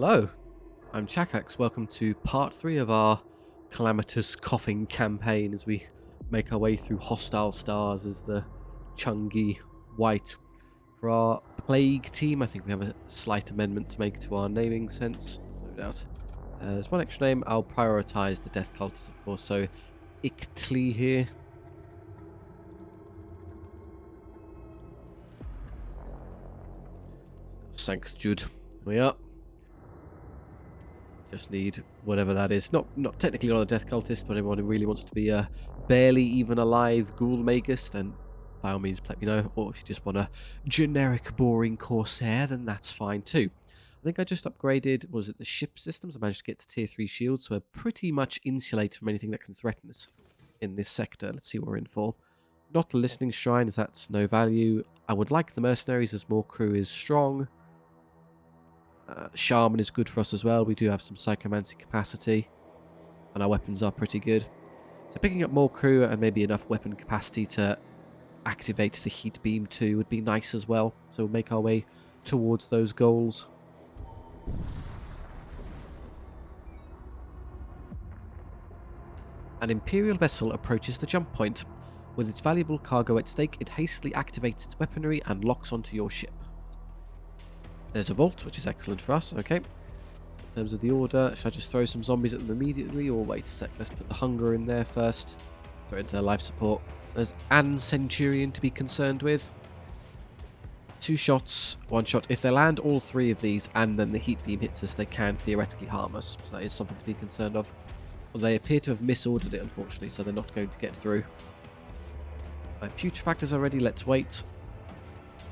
Hello, I'm Chakax. Welcome to part 3 of our calamitous coughing campaign as we make our way through hostile stars as the Chungi Wight. For our plague team, I think we have a slight amendment to make to our naming sense, no doubt. There's one extra name. I'll prioritise the death cultists, of course, so Ictli here. Thanks, Jude. Here we are. Just need whatever that is. Not technically not a death cultist, but anyone who really wants to be a barely even alive ghoul magus, then by all means let me know. Or if you just want a generic boring corsair, then that's fine too. I think I just upgraded, was it the ship systems? I managed to get to tier 3 shields, so we're pretty much insulated from anything that can threaten us in this sector. Let's see what we're in for. Not the listening shrine, as that's no value. I would like the mercenaries, as more crew is strong. Shaman is good for us as well. We do have some psychomancy capacity, and our weapons are pretty good. So picking up more crew and maybe enough weapon capacity to activate the heat beam too would be nice as well. So we'll make our way towards those goals. An Imperial vessel approaches the jump point. With its valuable cargo at stake, it hastily activates its weaponry and locks onto your ship. There's a vault, which is excellent for us. Okay. In terms of the order, should I just throw some zombies at them immediately, or wait a sec? Let's put the hunger in there first. Throw it into their life support. There's an Centurion to be concerned with. 2 shots, 1 shot. If they land all 3 of these and then the heat beam hits us, they can theoretically harm us. So that is something to be concerned of. Well, they appear to have misordered it, unfortunately, so they're not going to get through. My putrefactors are ready. Let's wait.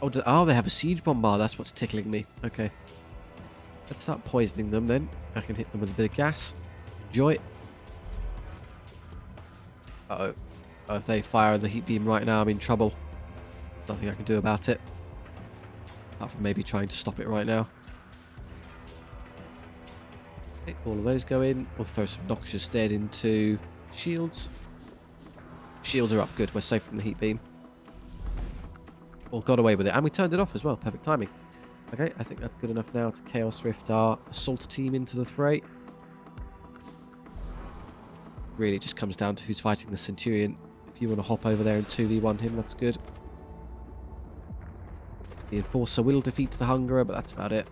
Oh, they have a siege bombard. That's what's tickling me. Okay. Let's start poisoning them then. I can hit them with a bit of gas. Enjoy. Uh-oh. Oh, if they fire the heat beam right now, I'm in trouble. There's nothing I can do about it. Apart from maybe trying to stop it right now. Okay, all of those go in. We'll throw some noxious dead into shields. Shields are up. Good. We're safe from the heat beam. All got away with it, and we turned it off as well. Perfect timing. Okay, I think that's good enough now to Chaos Rift our assault team into the fray. Really just comes down to who's fighting the Centurion. If you want to hop over there and 2v1 him, that's good. The Enforcer will defeat the Hungerer, but that's about it.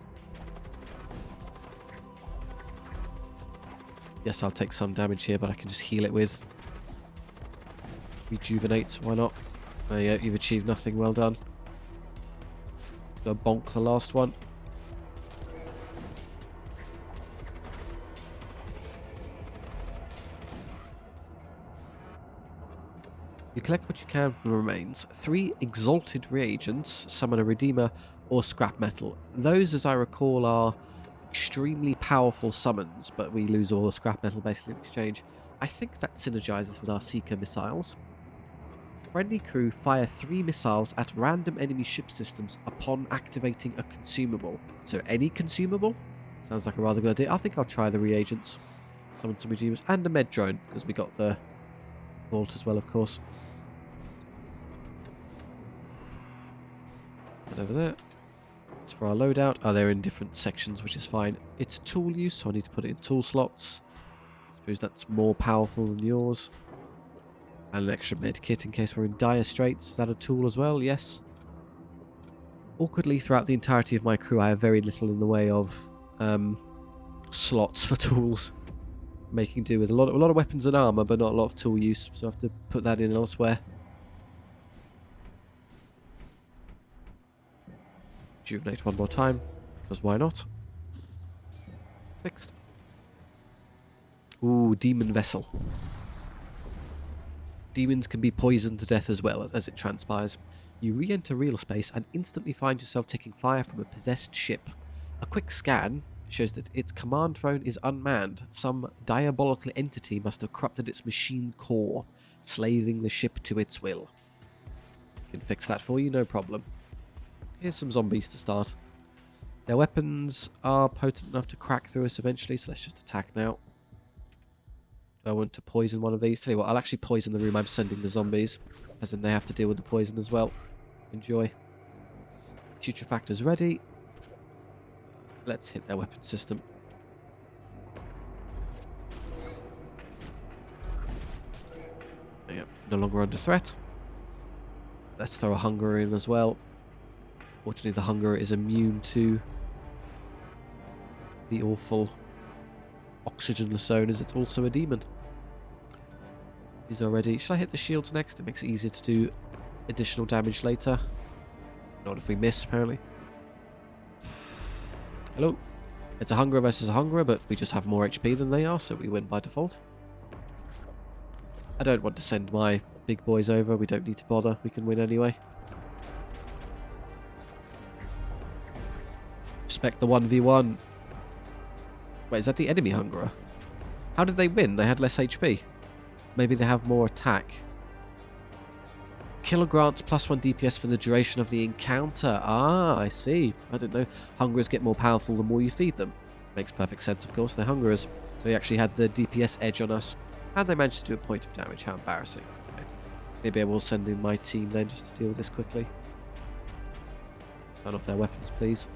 Yes, I'll take some damage here, but I can just heal it with Rejuvenate. Why not? There you go, you've achieved nothing. Well done. Go bonk the last one. You collect what you can from the remains. 3 exalted reagents, summon a redeemer, or scrap metal. Those, as I recall, are extremely powerful summons, but we lose all the scrap metal basically in exchange. I think that synergizes with our Seeker missiles. Friendly crew fire 3 missiles at random enemy ship systems upon activating a consumable. So any consumable? Sounds like a rather good idea. I think I'll try the reagents. Summon some redeemers and a med drone, because we got the vault as well, of course. Head over there. It's for our loadout. Oh, they're in different sections, which is fine. It's tool use, so I need to put it in tool slots. I suppose that's more powerful than yours. And an extra med kit in case we're in dire straits. Is that a tool as well? Yes. Awkwardly, throughout the entirety of my crew, I have very little in the way of slots for tools. Making do with a lot of weapons and armor, but not a lot of tool use. So I have to put that in elsewhere. Rejuvenate one more time, because why not? Fixed. Ooh, demon vessel. Demons can be poisoned to death as well, as it transpires. You re-enter real space and instantly find yourself taking fire from a possessed ship. A quick scan shows that its command phone is unmanned. Some diabolical entity must have corrupted its machine core, slaving the ship to its will. I can fix that for you, no problem. Here's some zombies to start. Their weapons are potent enough to crack through us eventually, so let's just attack now. I want to poison one of these. Tell you what, I'll actually poison the room I'm sending the zombies, as then they have to deal with the poison as well. Enjoy. Putrefactors ready. Let's hit their weapon system. Yeah, no longer under threat. Let's throw a hunger in as well. Fortunately, the hunger is immune to the awful oxygenless zone, as it's also a demon. He's already... Should I hit the shields next? It makes it easier to do additional damage later. Not if we miss, apparently. Hello. It's a hungerer versus a hungerer, but we just have more HP than they are, so we win by default. I don't want to send my big boys over. We don't need to bother. We can win anyway. Respect the 1v1. Wait, is that the enemy hungerer? How did they win? They had less HP. Maybe they have more attack. Killer grants +1 DPS for the duration of the encounter. Ah, I see. I didn't know. Hungerers get more powerful the more you feed them. Makes perfect sense, of course. They're hungerers. So he actually had the DPS edge on us. And they managed to do a point of damage. How embarrassing. Okay. Maybe I will send in my team then just to deal with this quickly. Turn off their weapons, please.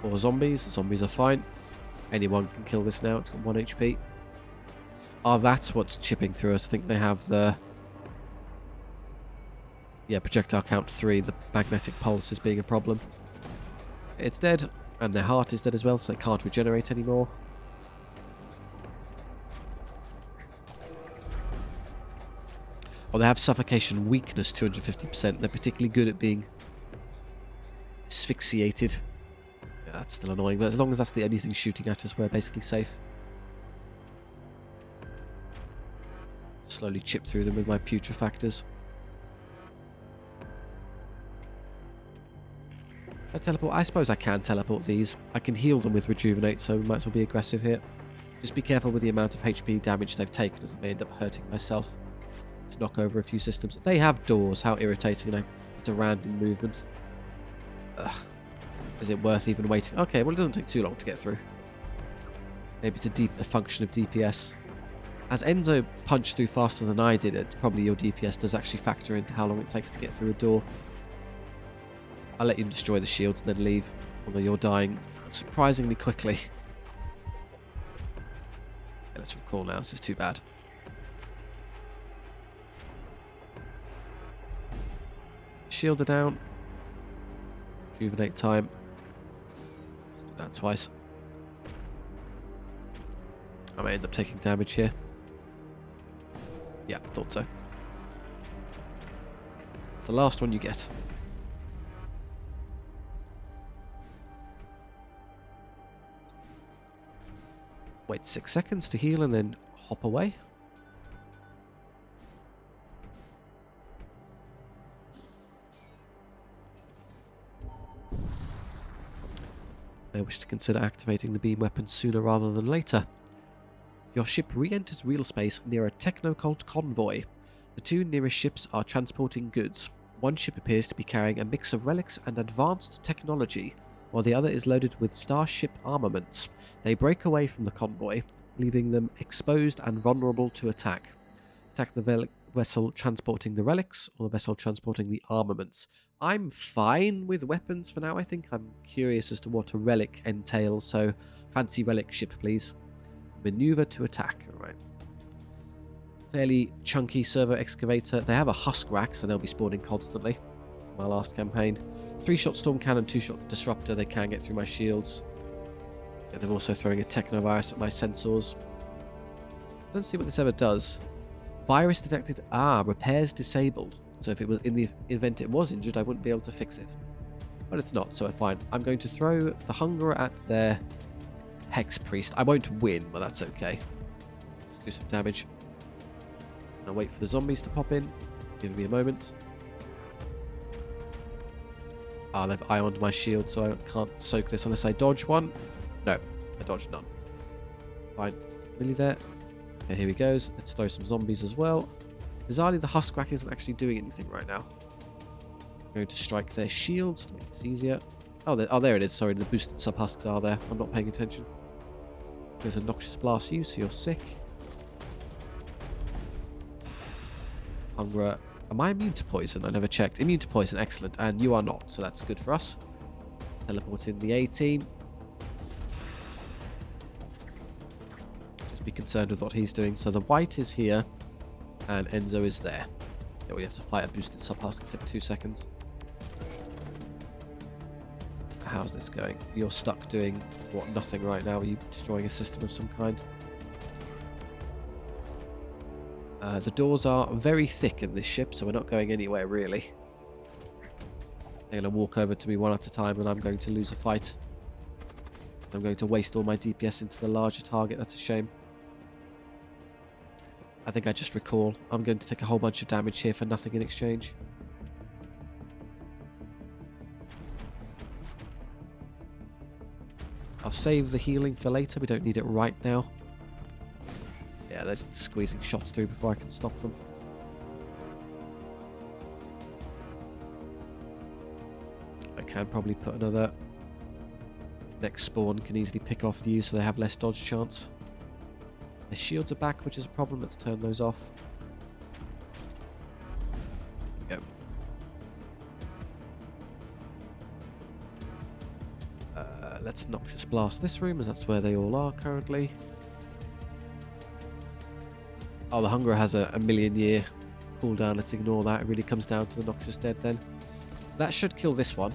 Or zombies. Zombies are fine. Anyone can kill this now. It's got 1 HP. Oh, that's what's chipping through us. I think they have the... Yeah, projectile count 3. The magnetic pulse is being a problem. It's dead. And their heart is dead as well, so they can't regenerate anymore. Oh, they have suffocation weakness 250%. They're particularly good at being asphyxiated. Yeah, that's still annoying, but as long as that's the only thing shooting at us, we're basically safe. Slowly chip through them with my putrefactors. I teleport? I suppose I can teleport these. I can heal them with rejuvenate, so we might as well be aggressive here. Just be careful with the amount of HP damage they've taken, as I may end up hurting myself. Let's knock over a few systems. They have doors. How irritating. It's a random movement. Ugh. Is it worth even waiting? Okay, well, it doesn't take too long to get through. Maybe it's a function of DPS. As Enzo punched through faster than I did, probably your DPS does actually factor into how long it takes to get through a door. I'll let you destroy the shields and then leave, although you're dying surprisingly quickly. Okay, let's recall now, this is too bad. Shield are down. Rejuvenate time. Let's do that twice. I may end up taking damage here. Yeah, thought so. It's the last one you get. Wait 6 seconds to heal and then hop away. I wish to consider activating the beam weapon sooner rather than later. Your ship re-enters real space near a techno-cult convoy. The 2 nearest ships are transporting goods. One ship appears to be carrying a mix of relics and advanced technology, while the other is loaded with starship armaments. They break away from the convoy, leaving them exposed and vulnerable to attack. Attack the vessel transporting the relics, or the vessel transporting the armaments. I'm fine with weapons for now, I think. I'm curious as to what a relic entails, so fancy relic ship, please. Maneuver to attack. Alright. Fairly chunky servo excavator. They have a husk rack, so they'll be spawning constantly. My last campaign. 3-shot storm cannon, 2-shot disruptor. They can get through my shields. Yeah, they're also throwing a technovirus at my sensors. Don't see what this ever does. Virus detected. Ah, repairs disabled. So if it was in the event it was injured, I wouldn't be able to fix it. But it's not, so fine. I'm going to throw the Hungerer at their Hex Priest. I won't win, but that's okay. Just do some damage. I'll wait for the zombies to pop in. Give me a moment. Ah, they've ioned my shield, so I can't soak this unless I dodge one. No, I dodged none. Fine. Really there? Okay, here he goes. Let's throw some zombies as well. Bizarrely, the husk rack isn't actually doing anything right now. I'm going to strike their shields to make this easier. Oh, there it is. Sorry, the boosted sub-husks are there. I'm not paying attention. There's a noxious blast you, so you're sick. Hungerer. Am I immune to poison? I never checked. Immune to poison, excellent. And you are not, so that's good for us. Let's teleport in the A-team. Just be concerned with what he's doing. So the Wight is here, and Enzo is there. Yeah, we have to fight a boosted subhusk. Take 2 seconds. How's this going? You're stuck doing, what, nothing right now? Are you destroying a system of some kind? The doors are very thick in this ship, so we're not going anywhere, really. They're going to walk over to me one at a time, and I'm going to lose a fight. I'm going to waste all my DPS into the larger target. That's a shame. I think I just recall. I'm going to take a whole bunch of damage here for nothing in exchange. I'll save the healing for later. We don't need it right now. Yeah, they're just squeezing shots through before I can stop them. I can probably put another... Next spawn can easily pick off these so they have less dodge chance. Their shields are back, which is a problem. Let's turn those off. There we go. Let's Noxious Blast this room, as that's where they all are currently. Oh, the Hunger has a million-year cooldown. Let's ignore that. It really comes down to the Noxious Dead then. So that should kill this one.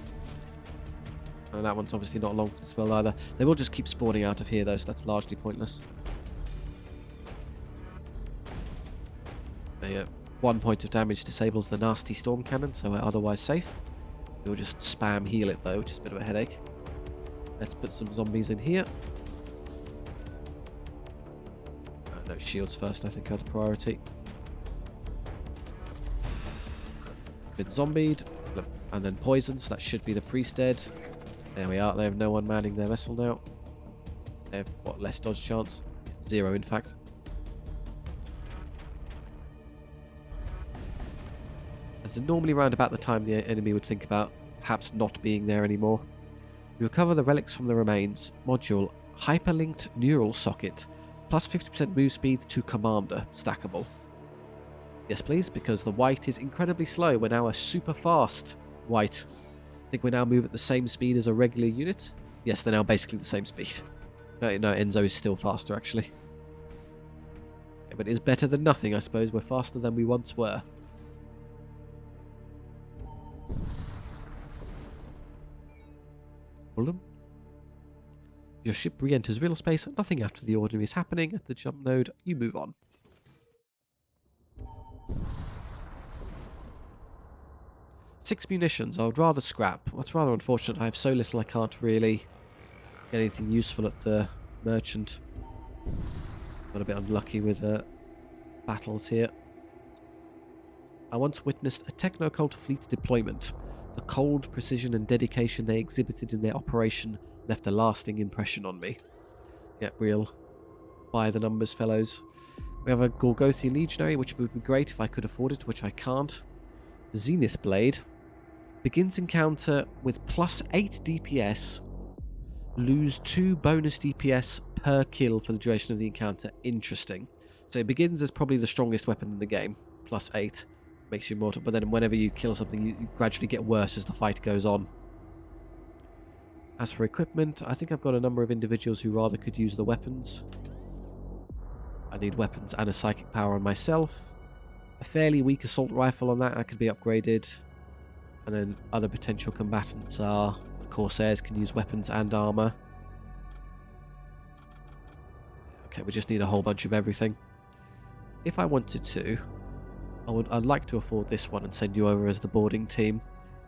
And that one's obviously not long for the spell either. They will just keep spawning out of here though, so that's largely pointless. There you go. 1 point of damage disables the nasty storm cannon, so we're otherwise safe. We'll just spam heal it though, which is a bit of a headache. Let's put some zombies in here. No, shields first I think are the priority. Been zombied, and then poisoned, so that should be the priest dead. There we are, they have no one manning their vessel now. They have, what, less dodge chance? 0 in fact. As normally around about the time the enemy would think about perhaps not being there anymore. We recover the relics from the remains. Module, hyperlinked neural socket. Plus 50% move speed to commander. Stackable. Yes please, because the Wight is incredibly slow. We're now a super fast Wight. I think we now move at the same speed as a regular unit. Yes, they're now basically the same speed. No, Enzo is still faster actually. Okay, but it is better than nothing, I suppose. We're faster than we once were. Your ship re-enters real space. Nothing out of the ordinary is happening at the jump node. You move on. Six munitions. I would rather scrap. That's rather unfortunate. I have so little I can't really get anything useful at the merchant. Got a bit unlucky with battles here. I once witnessed a techno-cult fleet deployment. The cold precision and dedication they exhibited in their operation left a lasting impression on me. Yeah, real by the numbers, fellows. We have a Gorgothian Legionary, which would be great if I could afford it, which I can't. The Zenith Blade. Begins encounter with plus 8 DPS. Lose 2 bonus DPS per kill for the duration of the encounter. Interesting. So it begins as probably the strongest weapon in the game. Plus 8. Makes you mortal. But then whenever you kill something, you gradually get worse as the fight goes on. As for equipment, I think I've got a number of individuals who rather could use the weapons. I need weapons and a psychic power on myself. A fairly weak assault rifle on that could be upgraded. And then other potential combatants are the Corsairs can use weapons and armor. Okay, we just need a whole bunch of everything. If I wanted to, I'd like to afford this one and send you over as the boarding team.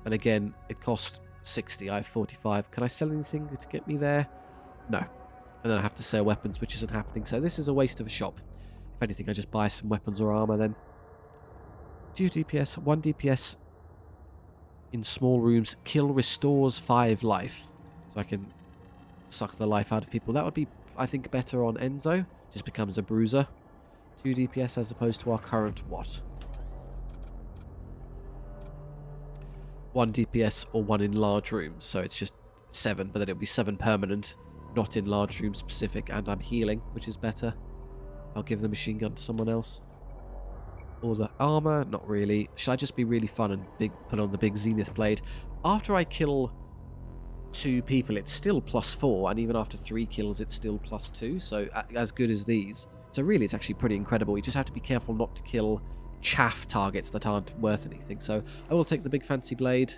And again, it costs 60, I have 45. Can I sell anything to get me there? No. And then I have to sell weapons, which isn't happening. So this is a waste of a shop. If anything, I just buy some weapons or armor then. 2 DPS, 1 DPS in small rooms. Kill restores 5 life. So I can suck the life out of people. That would be, I think, better on Enzo. Just becomes a bruiser. 2 DPS as opposed to our current what? 1 DPS or 1 in large rooms. So it's just 7, but then it'll be 7 permanent. Not in large room specific. And I'm healing, which is better. I'll give the machine gun to someone else. Or the armor, not really. Should I just be really fun and put on the big Zenith Blade? After I kill 2 people, it's still +4, and even after 3 kills, it's still +2. So as good as these. So really, it's actually pretty incredible. You just have to be careful not to kill chaff targets that aren't worth anything. So I will take the big fancy blade.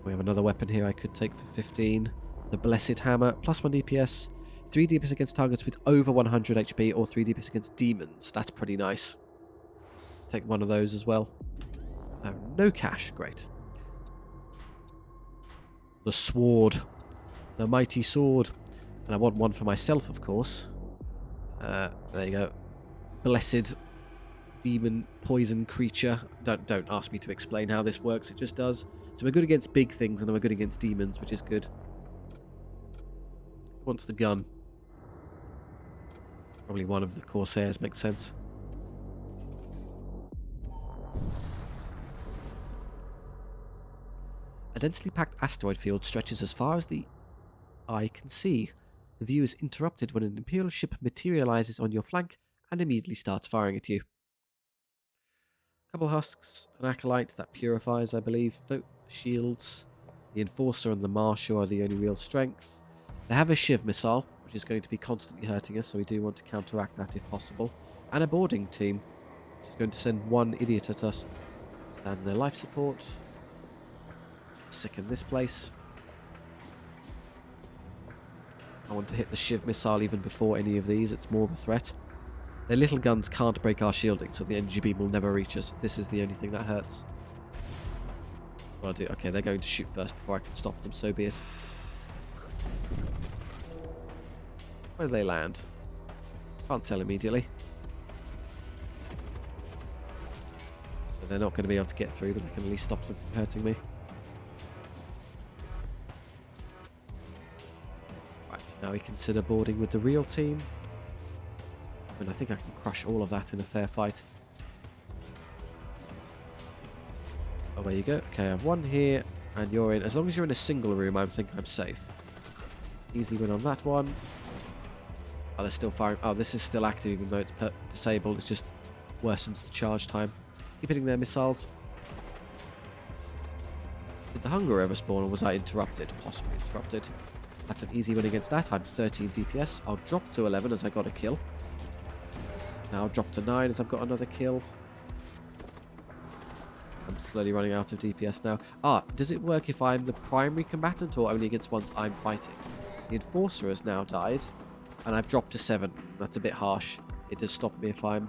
We have another weapon here I could take for 15. The Blessed Hammer, +1 DPS. 3 DPS against targets with over 100 HP, or 3 DPS against demons. That's pretty nice. Take one of those as well. No cash, great. The sword. The mighty sword. And I want one for myself, of course. There you go. Blessed demon poison creature. Don't ask me to explain how this works, it just does. So we're good against big things, and then we're good against demons, which is good. Wants the gun. Probably one of the Corsairs, makes sense. A densely packed asteroid field stretches as far as the eye can see. The view is interrupted when an Imperial ship materializes on your flank and immediately starts firing at you. Couple husks, an acolyte that purifies, I believe. No, shields. The Enforcer and the Marshal are the only real strength. They have a Shiv missile, which is going to be constantly hurting us, so we do want to counteract that if possible. And a boarding team, which is going to send one idiot at us. Stand in their life support. Sicken this place. I want to hit the Shiv missile even before any of these, it's more of a threat. Their little guns can't break our shielding, so the energy beam will never reach us. This is the only thing that hurts. What I'll do, okay, they're going to shoot first before I can stop them, so be it. Where do they land? Can't tell immediately. So they're not going to be able to get through, but I can at least stop them from hurting me. Right, now we consider boarding with the real team. And I think I can crush all of that in a fair fight. Oh, there you go. Okay, I have one here, and you're in. As long as you're in a single room, I think I'm safe. Easy win on that one. Oh, they're still firing. Oh, this is still active even though it's disabled. It just worsens the charge time. Keep hitting their missiles. Did the hunger ever spawn, or was I interrupted? Possibly interrupted. That's an easy win against that. I'm 13 DPS. I'll drop to 11 as I got a kill. Now I'll drop to 9 as I've got another kill. I'm slowly running out of DPS now. Ah, does it work if I'm the primary combatant or only against ones I'm fighting? The Enforcer has now died, and I've dropped to 7. That's a bit harsh. It does stop me if I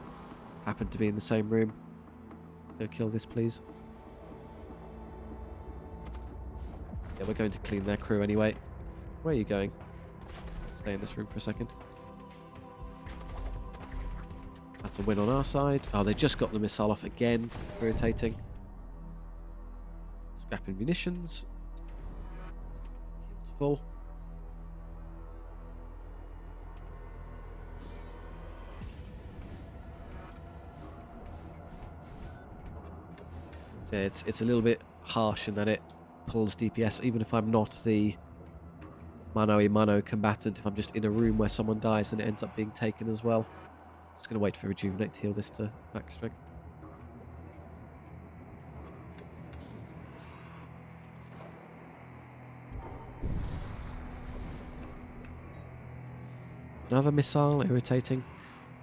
happen to be in the same room. Go kill this, please. Yeah, we're going to clean their crew anyway. Where are you going? Stay in this room for a second. That's a win on our side. Oh, they just got the missile off again. Irritating. Scrapping munitions. It's full. So yeah, it's a little bit harsh in that it pulls DPS, even if I'm not the mano-a-mano combatant. If I'm just in a room where someone dies, then it ends up being taken as well. Just going to wait for Rejuvenate to heal this to max strength. Another missile, irritating.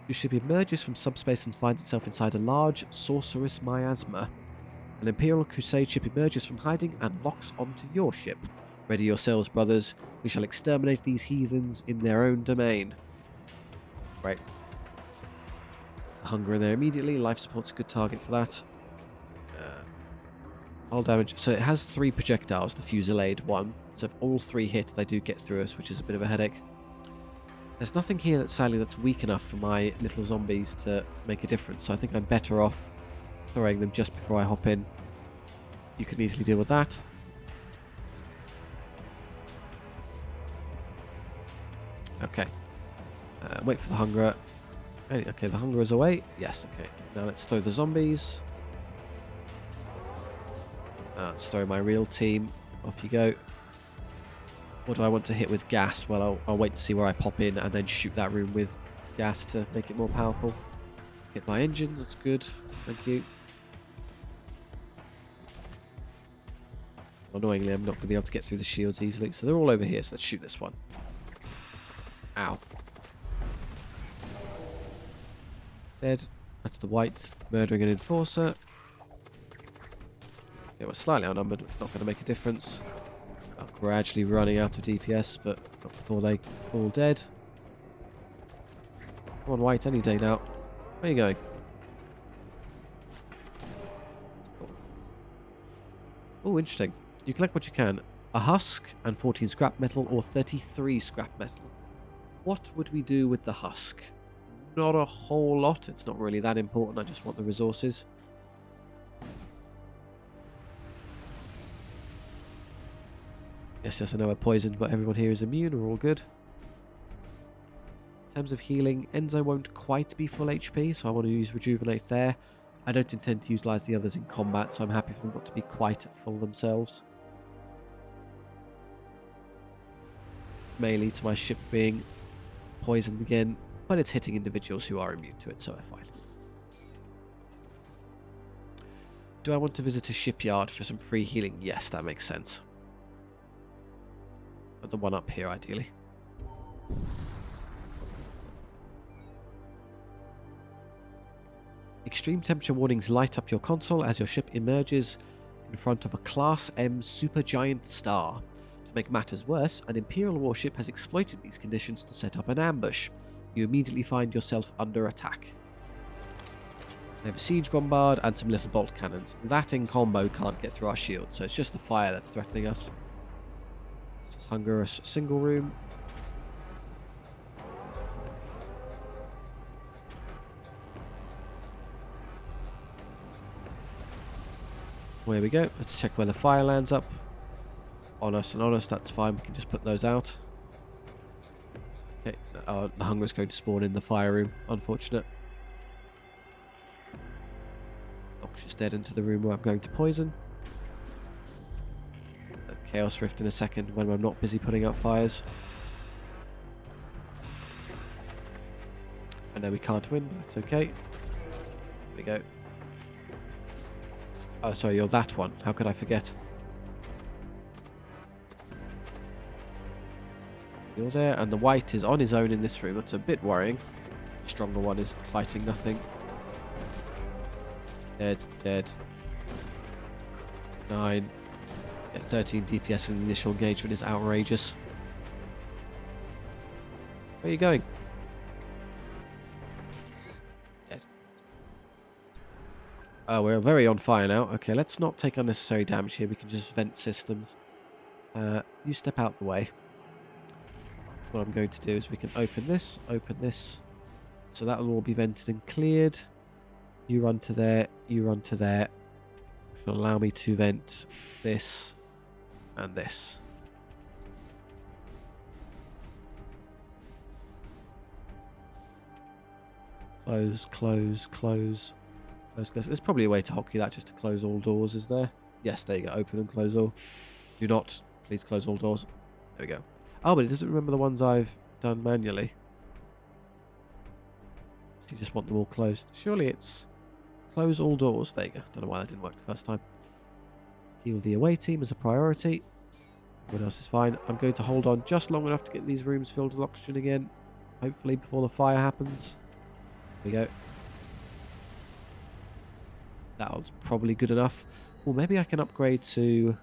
Your ship emerges from subspace and finds itself inside a large sorcerous miasma. An Imperial Crusade ship emerges from hiding and locks onto your ship. Ready yourselves, brothers. We shall exterminate these heathens in their own domain. Right. Hunger in there immediately. Life support's a good target for that. Hull damage. So it has 3 projectiles, the Fusillade one. So if all 3 hit, they do get through us, which is a bit of a headache. There's nothing here that's sadly that's weak enough for my little zombies to make a difference. So I think I'm better off throwing them just before I hop in. You can easily deal with that. Okay. Wait for the hunger. Okay, the hunger is away. Yes, okay. Now let's throw the zombies. Let's throw my real team. Off you go. What do I want to hit with gas? Well, I'll wait to see where I pop in and then shoot that room with gas to make it more powerful. Hit my engines, that's good. Thank you. Annoyingly, I'm not going to be able to get through the shields easily. So they're all over here, so let's shoot this one. Ow. Dead. That's the Wight murdering an enforcer. Yeah, we're slightly outnumbered. It's not going to make a difference. I'm gradually running out of DPS, but not before they fall dead. Come on, Wight, any day now. Where are you going? Oh, interesting. You collect what you can. A husk and 14 scrap metal or 33 scrap metal. What would we do with the husk? Not a whole lot. It's not really that important. I just want the resources. Yes, I know we're poisoned, but everyone here is immune. We're all good. In terms of healing, Enzo won't quite be full HP, so I want to use Rejuvenate there. I don't intend to utilise the others in combat, so I'm happy for them not to be quite at full themselves. Mainly to my ship being poisoned again, but it's hitting individuals who are immune to it, so we're fine. Do I want to visit a shipyard for some free healing? Yes, that makes sense. But the one up here, ideally. Extreme temperature warnings light up your console as your ship emerges in front of a Class M supergiant star. To make matters worse, an Imperial warship has exploited these conditions to set up an ambush. You immediately find yourself under attack. They have a siege bombard and some little bolt cannons. That in combo can't get through our shield, so it's just the fire that's threatening us. Let's just hunger a single room. There we go. Let's check where the fire lands up. On us and on us, that's fine. We can just put those out. Okay, the hunger is going to spawn in the fire room. Unfortunate. Noxious dead into the room where I'm going to poison. Chaos Rift in a second when I'm not busy putting out fires. I know we can't win, but that's okay. There we go. Oh, sorry, you're that one. How could I forget? You're there, and the Wight is on his own in this room. That's a bit worrying. The stronger one is fighting nothing. Dead, dead. 9. Yeah, 13 DPS in the initial engagement is outrageous. Where are you going? Dead. Oh, we're very on fire now. Okay, let's not take unnecessary damage here. We can just vent systems. You step out the way. What I'm going to do is we can open this. So that will all be vented and cleared. You run to there, you run to there. Which will allow me to vent this and this. Close, close, close. Close, close. There's probably a way to hotkey that just to close all doors, is there? Yes, there you go. Open and close all. Do not. Please close all doors. There we go. Oh, but it doesn't remember the ones I've done manually. So you just want them all closed. Surely it's close all doors. There you go. Don't know why that didn't work the first time. Heal the away team as a priority. Everyone else is fine. I'm going to hold on just long enough to get these rooms filled with oxygen again. Hopefully before the fire happens. There we go. That was probably good enough. Well, maybe I can upgrade to...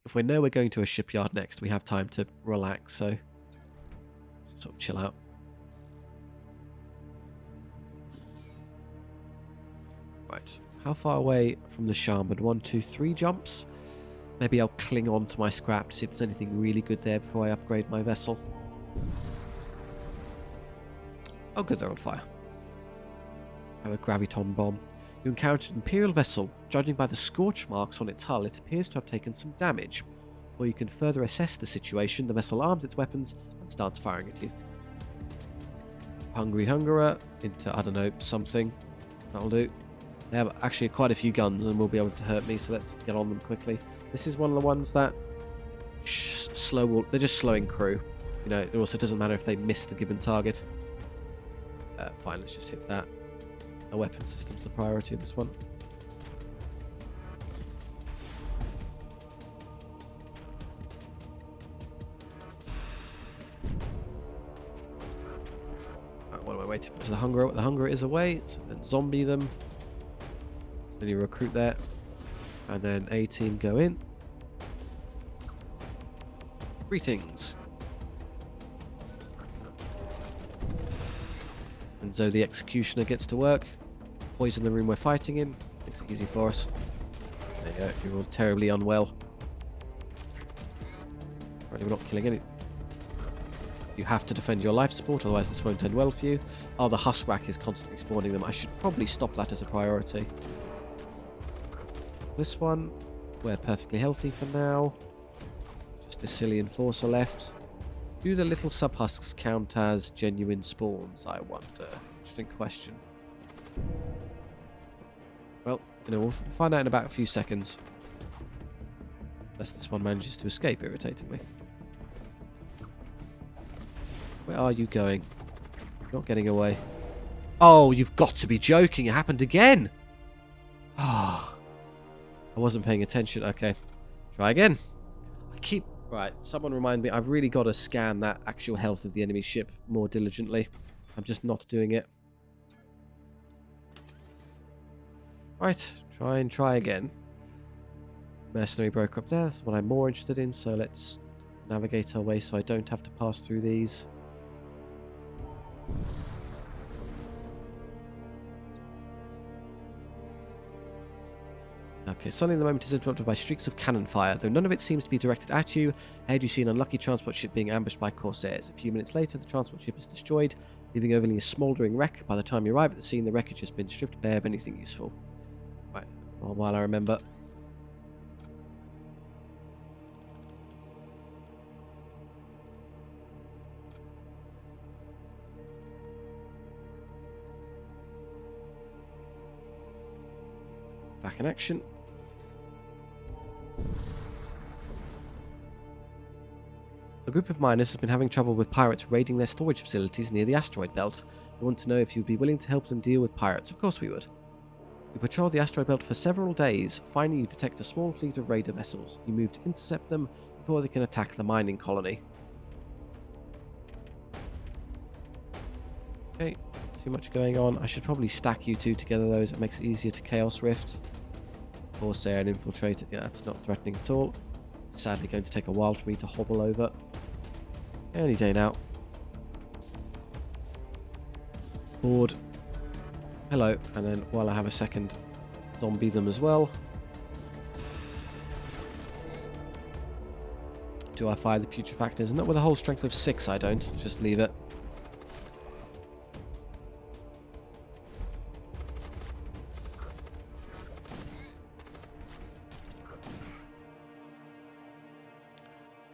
If we know we're going to a shipyard next, we have time to relax, so sort of chill out. Right, how far away from the Shaman? 1, 2, 3 jumps? Maybe I'll cling on to my scrap to see if there's anything really good there before I upgrade my vessel. Oh good, they're on fire. I have a graviton bomb. You encountered an Imperial vessel. Judging by the scorch marks on its hull, it appears to have taken some damage. Before you can further assess the situation, the vessel arms its weapons and starts firing at you. Hungry Hungerer into, I don't know, something. That'll do. They have actually quite a few guns and will be able to hurt me, so let's get on them quickly. This is one of the ones that they're just slowing crew. You know, it also doesn't matter if they miss the given target. Fine, let's just hit that. The weapon system's the priority of this one. wait for the hunger. The hunger is away, so then zombie them. Then you recruit there. And then A team go in. Greetings. And so the executioner gets to work. Poison the room we're fighting in. Makes it easy for us. There you go. You're all terribly unwell. Apparently we're not killing any. You have to defend your life support, otherwise this won't end well for you. Oh, the Huswhack is constantly spawning them. I should probably stop that as a priority. This one, we're perfectly healthy for now. Just the silly enforcer left. Do the little sub-husks count as genuine spawns, I wonder? Interesting question. Well, we'll find out in about a few seconds. Unless this one manages to escape, irritatingly. Where are you going? You're not getting away. Oh, you've got to be joking. It happened again. Oh, I wasn't paying attention. Okay. Try again. Right, someone remind me. I've really got to scan that actual health of the enemy ship more diligently. I'm just not doing it. Right, try again. Mercenary broker up there. That's what I'm more interested in. So let's navigate our way so I don't have to pass through these. Okay, suddenly the moment is interrupted by streaks of cannon fire. Though none of it seems to be directed at you, ahead you see an unlucky transport ship being ambushed by corsairs. A few minutes later, the transport ship is destroyed, leaving only a smouldering wreck. By the time you arrive at the scene, the wreckage has been stripped bare of anything useful. Right, well, while I remember. Back in action. A group of miners has been having trouble with pirates raiding their storage facilities near the asteroid belt. We want to know if you'd be willing to help them deal with pirates. Of course we would. You patrol the asteroid belt for several days. Finally, you detect a small fleet of raider vessels. You move to intercept them before they can attack the mining colony. Okay, too much going on. I should probably stack you two together though, as it makes it easier to Chaos Rift. Corsair and Infiltrator. Yeah, that's not threatening at all. Sadly going to take a while for me to hobble over. Any day now. Board. Hello. And then while I have a second, zombie them as well. Do I fire the putrefactors? Not with a whole strength of 6, I don't. Just leave it.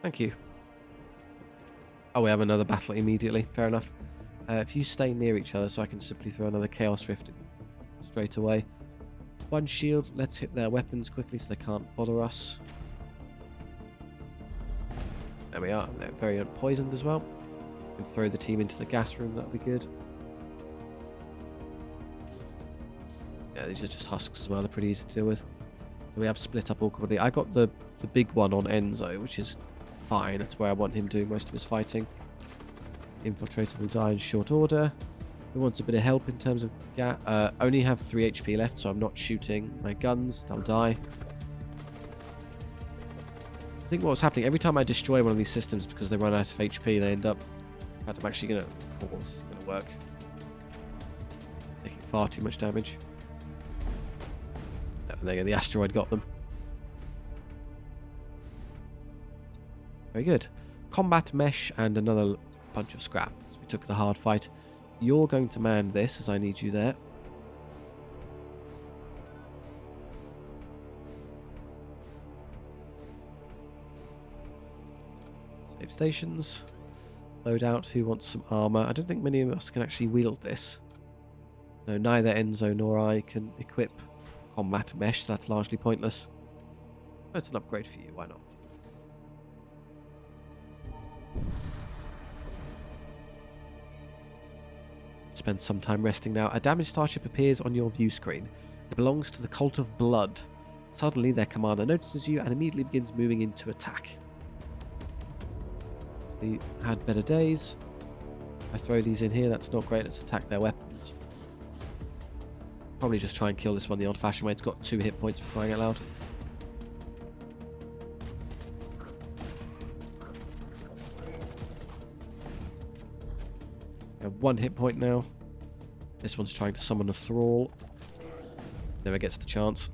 Thank you. Oh, we have another battle immediately. Fair enough. If you stay near each other, so I can simply throw another Chaos Rift straight away. One shield. Let's hit their weapons quickly so they can't bother us. There we are. They're very unpoisoned as well. We can throw the team into the gas room. That'd be good. Yeah, these are just husks as well. They're pretty easy to deal with. We have split up awkwardly. I got the big one on Enzo, which is fine. That's where I want him doing most of his fighting. Infiltrator will die in short order. Who wants a bit of help in terms of only have 3 HP left, so I'm not shooting my guns. They'll die. I think what was happening, every time I destroy one of these systems because they run out of HP, they end up... In fact, I'm actually going to... Oh, this is going to work. Taking far too much damage. Oh, there you go, the asteroid got them. Very good. Combat mesh and another bunch of scrap. So we took the hard fight. You're going to man this, as I need you there. Save stations. Load out. Who wants some armor? I don't think many of us can actually wield this. No, neither Enzo nor I can equip combat mesh. So that's largely pointless. But it's an upgrade for you. Why not? Spend some time resting now. A damaged starship appears on your view screen. It belongs to the Cult of Blood. Suddenly, their commander notices you and immediately begins moving in to attack. They had better days. I throw these in here, that's not great. Let's attack their weapons. Probably just try and kill this one the old-fashioned way. It's got 2 hit points for crying out loud. I have 1 hit point now. This one's trying to summon a thrall. Never gets the chance.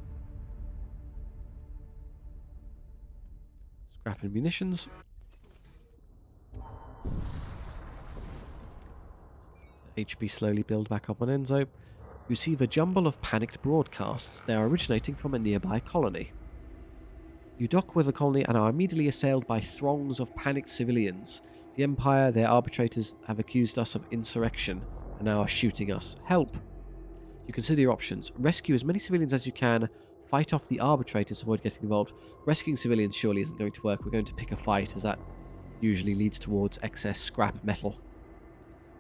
Scrap and munitions. HP slowly build back up on Enzo. You receive a jumble of panicked broadcasts. They are originating from a nearby colony. You dock with the colony and are immediately assailed by throngs of panicked civilians. The Empire, their arbitrators, have accused us of insurrection and now are shooting us. Help! You consider your options. Rescue as many civilians as you can. Fight off the arbitrators, avoid getting involved. Rescuing civilians surely isn't going to work. We're going to pick a fight, as that usually leads towards excess scrap metal.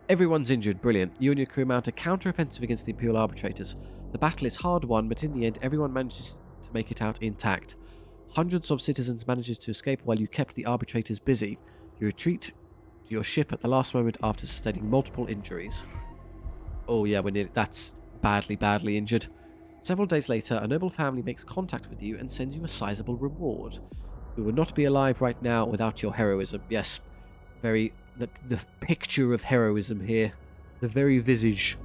Everyone's injured. Brilliant. You and your crew mount a counter-offensive against the Imperial arbitrators. The battle is hard won, but in the end, everyone manages to make it out intact. Hundreds of citizens manages to escape while you kept the arbitrators busy. You retreat to your ship at the last moment after sustaining multiple injuries. Oh yeah, that's badly injured. Several days later, a noble family makes contact with you and sends you a sizable reward. We would not be alive right now without your heroism. Yes, very... The picture of heroism here. The very visage.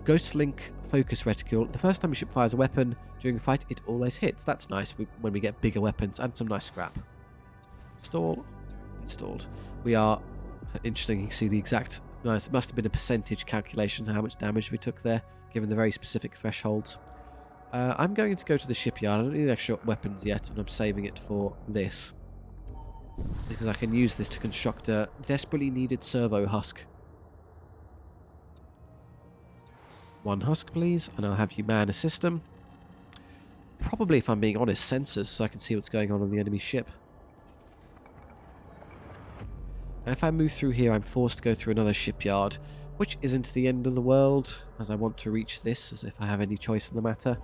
Ghost Link Focus Reticule. The first time a ship fires a weapon during a fight, it always hits. That's nice when we get bigger weapons and some nice scrap. Install. Installed. We are... Interesting, you can see the exact... Nice, it must have been a percentage calculation how much damage we took there, given the very specific thresholds. I'm going to go to the shipyard. I don't need extra weapons yet, and I'm saving it for this. Because I can use this to construct a desperately needed servo husk. 1 husk, please, and I'll have you man a system. Probably, if I'm being honest, sensors, so I can see what's going on the enemy ship. Now, if I move through here, I'm forced to go through another shipyard, which isn't the end of the world, as I want to reach this, as if I have any choice in the matter.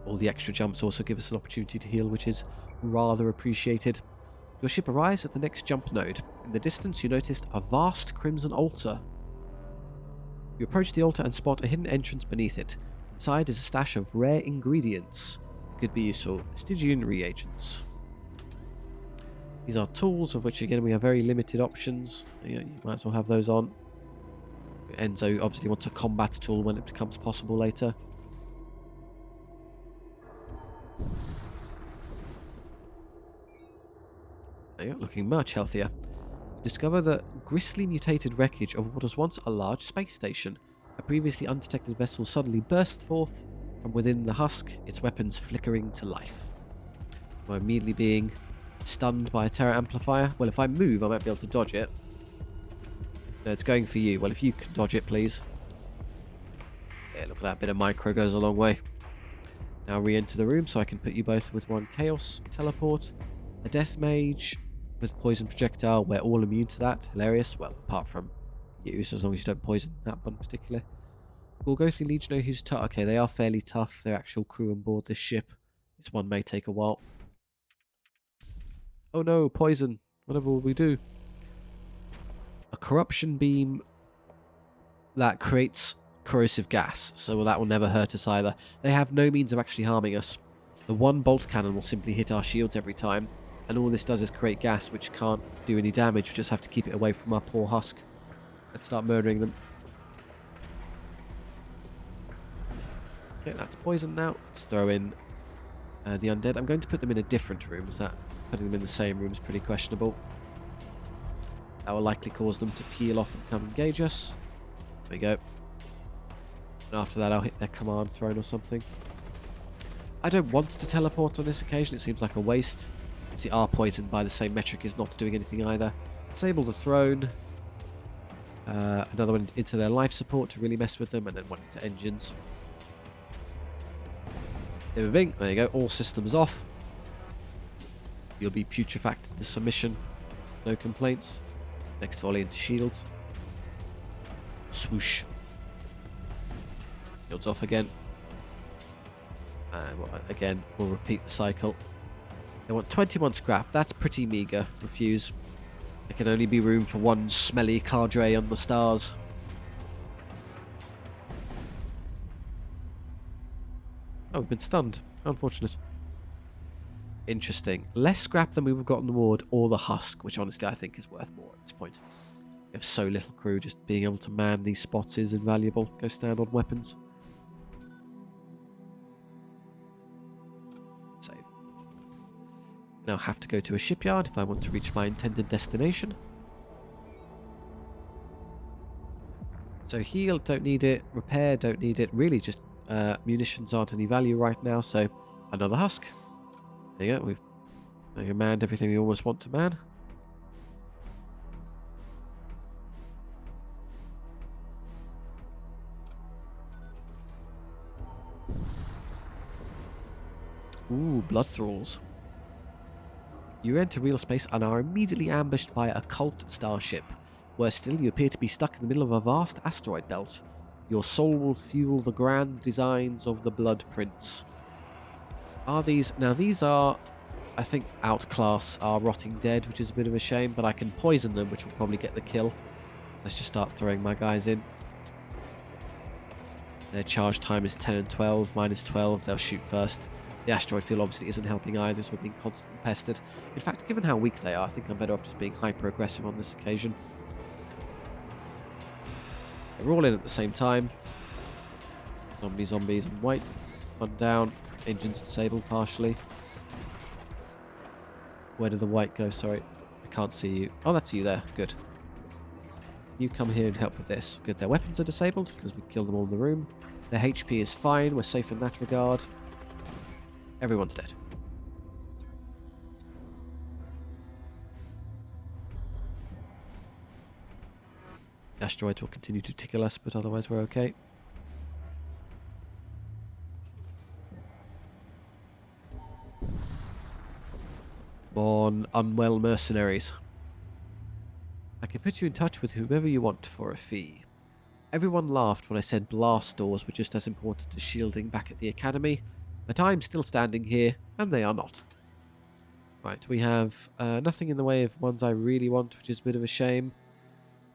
All the extra jumps also give us an opportunity to heal, which is rather appreciated. Your ship arrives at the next jump node. In the distance, you noticed a vast crimson altar. You approach the altar and spot a hidden entrance beneath it. Inside is a stash of rare ingredients. It could be useful. Stygian reagents. These are tools, of which again we have very limited options. You might as well have those on. Enzo obviously wants a combat tool when it becomes possible later. There you go, looking much healthier. Discover the grisly mutated wreckage of what was once a large space station. A previously undetected vessel suddenly bursts forth from within the husk, its weapons flickering to life. I'm immediately being stunned by a terror amplifier. Well, if I move, I might be able to dodge it. No, it's going for you. Well, if you could dodge it, please. Yeah, look at that. Bit of micro goes a long way. Now re-enter the room so I can put you both with 1 chaos teleport. A death mage with poison projectile. We're all immune to that. Hilarious. Well, apart from you, so as long as you don't poison that one in particular. Gorgothi Legionary who's tough. Okay, they are fairly tough. They're actual crew on board this ship. This one may take a while. Oh no, poison. Whatever will we do? A corruption beam that creates corrosive gas, so that will never hurt us either. They have no means of actually harming us. The 1 bolt cannon will simply hit our shields every time, and all this does is create gas which can't do any damage. We just have to keep it away from our poor husk. Let's start murdering them. Okay, that's poison now. Let's throw in the undead. I'm going to put them in a different room, as that putting them in the same room is pretty questionable. That will likely cause them to peel off and come engage us. There we go. And after that I'll hit their command throne or something. I don't want to teleport on this occasion, it seems like a waste. See, our poison by the same metric is not doing anything either. Disable the throne. Another one into their life support to really mess with them, and then one into engines. There you go, all systems off. You'll be putrefacted to submission. No complaints. Next volley into shields. Swoosh. Shields off again. And again, we'll repeat the cycle. They want 21 scrap. That's pretty meager. Refuse. There can only be room for one smelly cadre on the stars. Oh, we've been stunned. Unfortunate. Interesting. Less scrap than we've got on the ward, or the husk, which honestly I think is worth more at this point. We have so little crew, just being able to man these spots is invaluable. Go stand on weapons. Save. Now have to go to a shipyard if I want to reach my intended destination. So heal, don't need it. Repair, don't need it. Really just munitions aren't any value right now, so another husk. There you go, we've manned everything we always want to man. Ooh, blood thralls. You enter real space and are immediately ambushed by a cult starship. Worse still, you appear to be stuck in the middle of a vast asteroid belt. Your soul will fuel the grand designs of the Blood Prince. Are these... Now these are, I think, outclass our Rotting Dead, which is a bit of a shame, but I can poison them, which will probably get the kill. Let's just start throwing my guys in. Their charge time is 10 and 12, mine is 12, they'll shoot first. The asteroid field obviously isn't helping either, so we're being constantly pestered. In fact, given how weak they are, I think I'm better off just being hyper-aggressive on this occasion. They're all in at the same time. Zombies, and Wight. One down. Engines disabled partially. Where did the Wight go? Sorry, I can't see you. Oh, that's you there. Good. You come here and help with this. Good, their weapons are disabled because we killed them all in the room. Their HP is fine. We're safe in that regard. Everyone's dead. Asteroids will continue to tickle us, but otherwise we're okay. Come on, unwell mercenaries. I can put you in touch with whoever you want for a fee. Everyone laughed when I said blast doors were just as important as shielding back at the academy, but I'm still standing here, and they are not. Right, we have nothing in the way of ones I really want, which is a bit of a shame.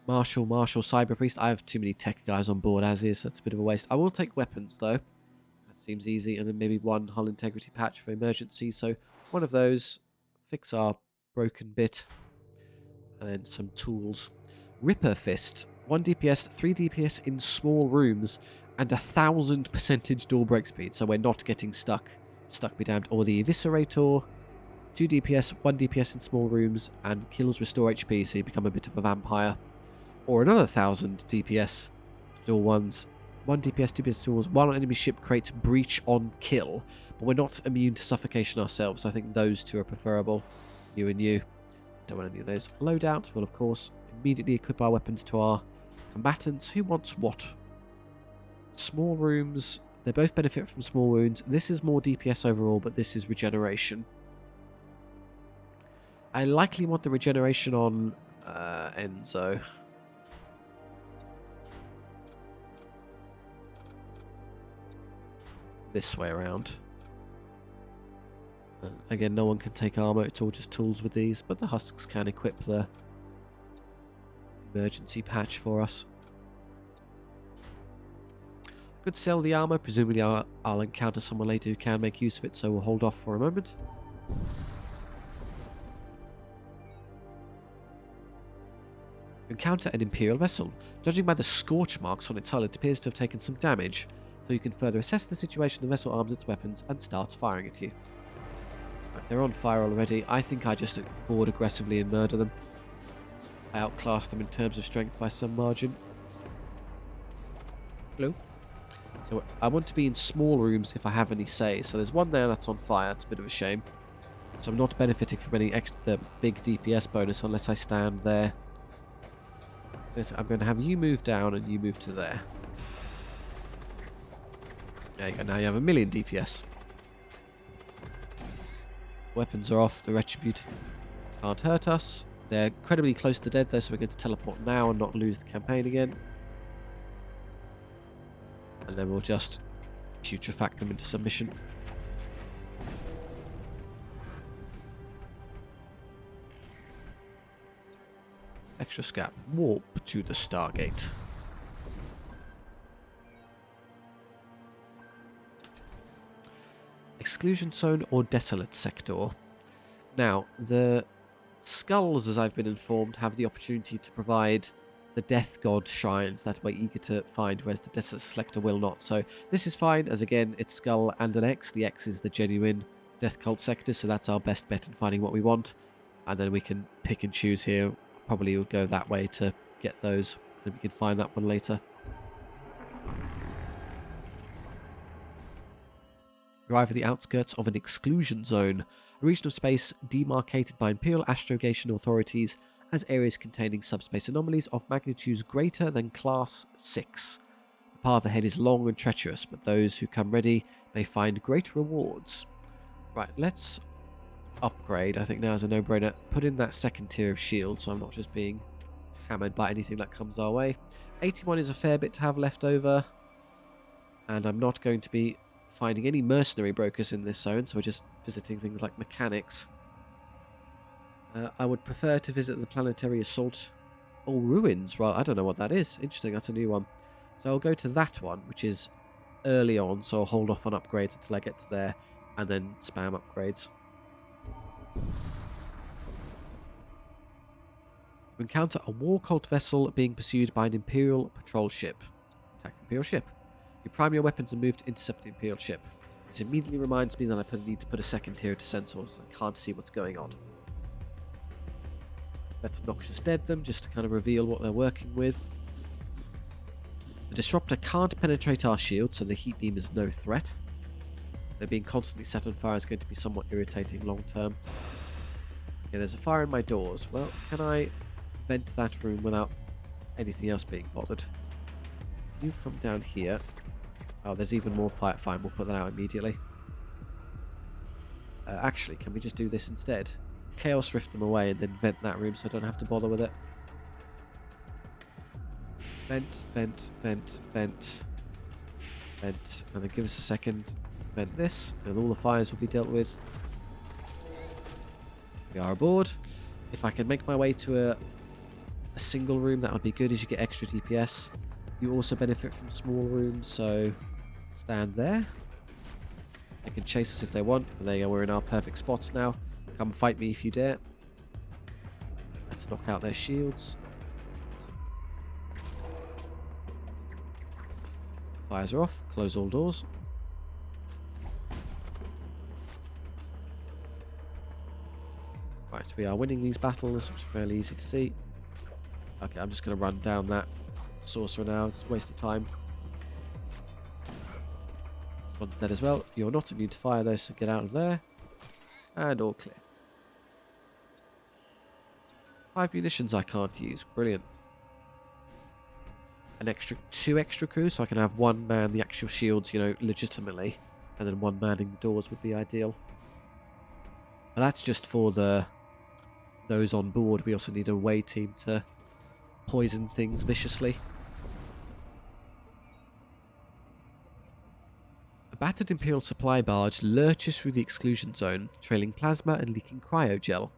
Marshal, Cyber Priest. I have too many tech guys on board as is, so that's a bit of a waste. I will take weapons, though. That seems easy, and then maybe one hull integrity patch for emergency, so one of those. Fix our broken bit. And then some tools. Ripper Fist. 1 DPS, 3 DPS in small rooms, and 1000% door break speed, so we're not getting stuck. Stuck be damned. Or the Eviscerator. 2 DPS, 1 DPS in small rooms, and kills restore HP, so you become a bit of a vampire. Or another 1000 DPS door ones. 1 DPS, 2 DPS tools, while on enemy ship creates breach on kill. But we're not immune to suffocation ourselves, so I think those two are preferable. You and you. Don't want any of those. Loadout will, of course, immediately equip our weapons to our combatants. Who wants what? Small rooms. They both benefit from small wounds. This is more DPS overall, but this is regeneration. I likely want the regeneration on Enzo. This way around. Again, no one can take armor, it's all just tools with these, but the husks can equip the emergency patch for us. Could sell the armor, presumably I'll encounter someone later who can make use of it, so we'll hold off for a moment. Encounter an Imperial vessel. Judging by the scorch marks on its hull, it appears to have taken some damage, so you can further assess the situation. The vessel arms its weapons and starts firing at you. Right, they're on fire already. I think I just board aggressively and murder them. I outclass them in terms of strength by some margin. Hello? So I want to be in small rooms if I have any say. So there's one there that's on fire. It's a bit of a shame. So I'm not benefiting from any extra big DPS bonus unless I stand there. I'm going to have you move down and you move to there. There you go. Now you have 1,000,000 DPS. Weapons are off. The Retribute can't hurt us. They're incredibly close to dead though, so we're going to teleport now and not lose the campaign again. And then we'll just putrefact them into submission. extra scap. Warp to the Stargate. Exclusion Zone or Desolate Sector. Now, the skulls, as I've been informed, have the opportunity to provide the Death God shrines that we're eager to find, whereas the Desolate Sector will not. So this is fine, as again, it's skull and an X. The X is the genuine Death Cult sector, so that's our best bet in finding what we want. And then we can pick and choose here. Probably we'll go that way to get those, and we can find that one later. You arrive at the outskirts of an exclusion zone, a region of space demarcated by Imperial astrogation authorities as areas containing subspace anomalies of magnitudes greater than Class 6. The path ahead is long and treacherous, but those who come ready may find great rewards. Right, let's upgrade. I think now is a no-brainer. Put in that second tier of shield, so I'm not just being hammered by anything that comes our way. 81 is a fair bit to have left over, and I'm not going to be finding any mercenary brokers in this zone, so we're just visiting things like mechanics. I would prefer to visit the planetary assault or ruins. Right, I don't know what that is. Interesting, that's a new one. So I'll go to that one, which is early on, so I'll hold off on upgrades until I get to there, and then spam upgrades. You encounter a war cult vessel being pursued by an Imperial patrol ship. Attack the Imperial ship. You prime your weapons and move to intercept the Imperial ship. This immediately reminds me that I need to put a second tier to sensors. I can't see what's going on. Let's Noxious Dead them, just to kind of reveal what they're working with. The Disruptor can't penetrate our shield, so the heat beam is no threat. They're being constantly set on fire is going to be somewhat irritating long term. Okay, there's a fire in my doors. Well, can I vent that room without anything else being bothered? If you come down here... Oh, there's even more fire. Fine, we'll put that out immediately. Actually, can we just do this instead? Chaos Rift them away and then vent that room so I don't have to bother with it. Vent, vent, vent, vent, vent, and then give us a second. Vent this, and all the fires will be dealt with. We are aboard. If I can make my way to a single room, that would be good, as you get extra DPS. You also benefit from small rooms, so stand there. They can chase us if they want, but there you go, we're in our perfect spots now. Come fight me if you dare. Let's knock out their shields. Fires are off. Close all doors. Right, we are winning these battles, which is fairly easy to see. Okay, I'm just going to run down that sorcerer now. It's a waste of time. This one's dead as well. You're not immune to fire though, so get out of there. And all clear. 5 munitions I can't use. Brilliant. Two extra crews, so I can have one man the actual shields, you know, legitimately, and then one manning the doors would be ideal. But that's just for those on board. We also need a away team to poison things viciously. A battered Imperial supply barge lurches through the exclusion zone, trailing plasma and leaking cryogel.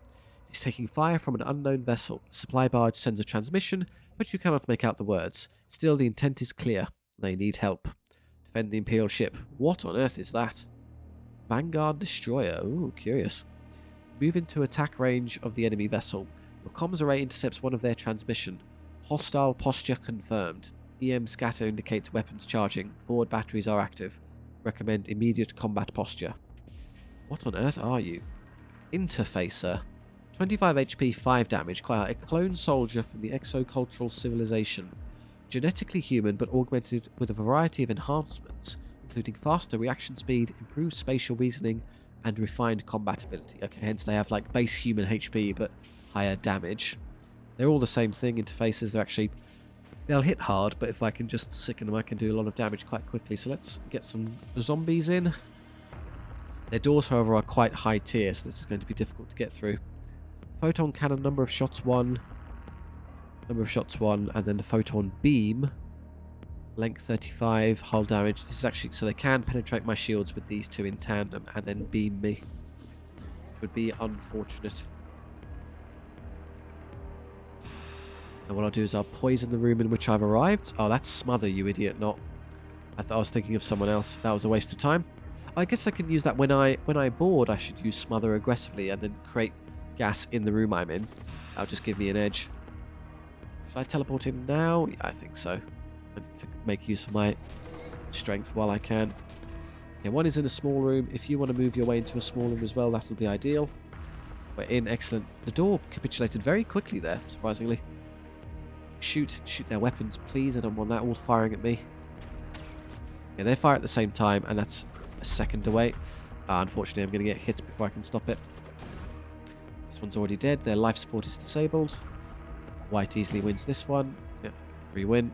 It is taking fire from an unknown vessel. The supply barge sends a transmission, but you cannot make out the words. Still, the intent is clear. They need help. Defend the Imperial ship. What on earth is that? Vanguard Destroyer. Ooh, curious. Move into attack range of the enemy vessel. Your comms array intercepts one of their transmission. Hostile posture confirmed. EM scatter indicates weapons charging. Forward batteries are active. Recommend immediate combat posture. What on earth are you? Interfacer. 25 HP, 5 damage. Quite a clone soldier from the exocultural civilization. Genetically human, but augmented with a variety of enhancements, including faster reaction speed, improved spatial reasoning, and refined combat ability. Okay, hence they have like base human HP, but higher damage. They're all the same thing, interfaces. They'll hit hard, but if I can just sicken them, I can do a lot of damage quite quickly. So let's get some zombies in. Their doors, however, are quite high tier, so this is going to be difficult to get through. Photon cannon, number of shots 1, and then the photon beam, length 35, hull damage. This is actually, so they can penetrate my shields with these two in tandem and then beam me, which would be unfortunate. And what I'll do is I'll poison the room in which I've arrived. Oh, that's smother, you idiot, not. I thought I was thinking of someone else. That was a waste of time. I guess I can use that when I board. I should use smother aggressively and then create gas in the room I'm in. That'll just give me an edge. Should I teleport in now? Yeah, I think so. I need to make use of my strength while I can. Yeah, one is in a small room. If you want to move your way into a small room as well, that will be ideal. We're in. Excellent. The door capitulated very quickly there, surprisingly. Shoot their weapons, please. I don't want that all firing at me. Yeah, they fire at the same time, and that's a second away. Unfortunately, I'm going to get hit before I can stop it. This one's already dead. Their life support is disabled. Wight easily wins this one. Yeah, re-win.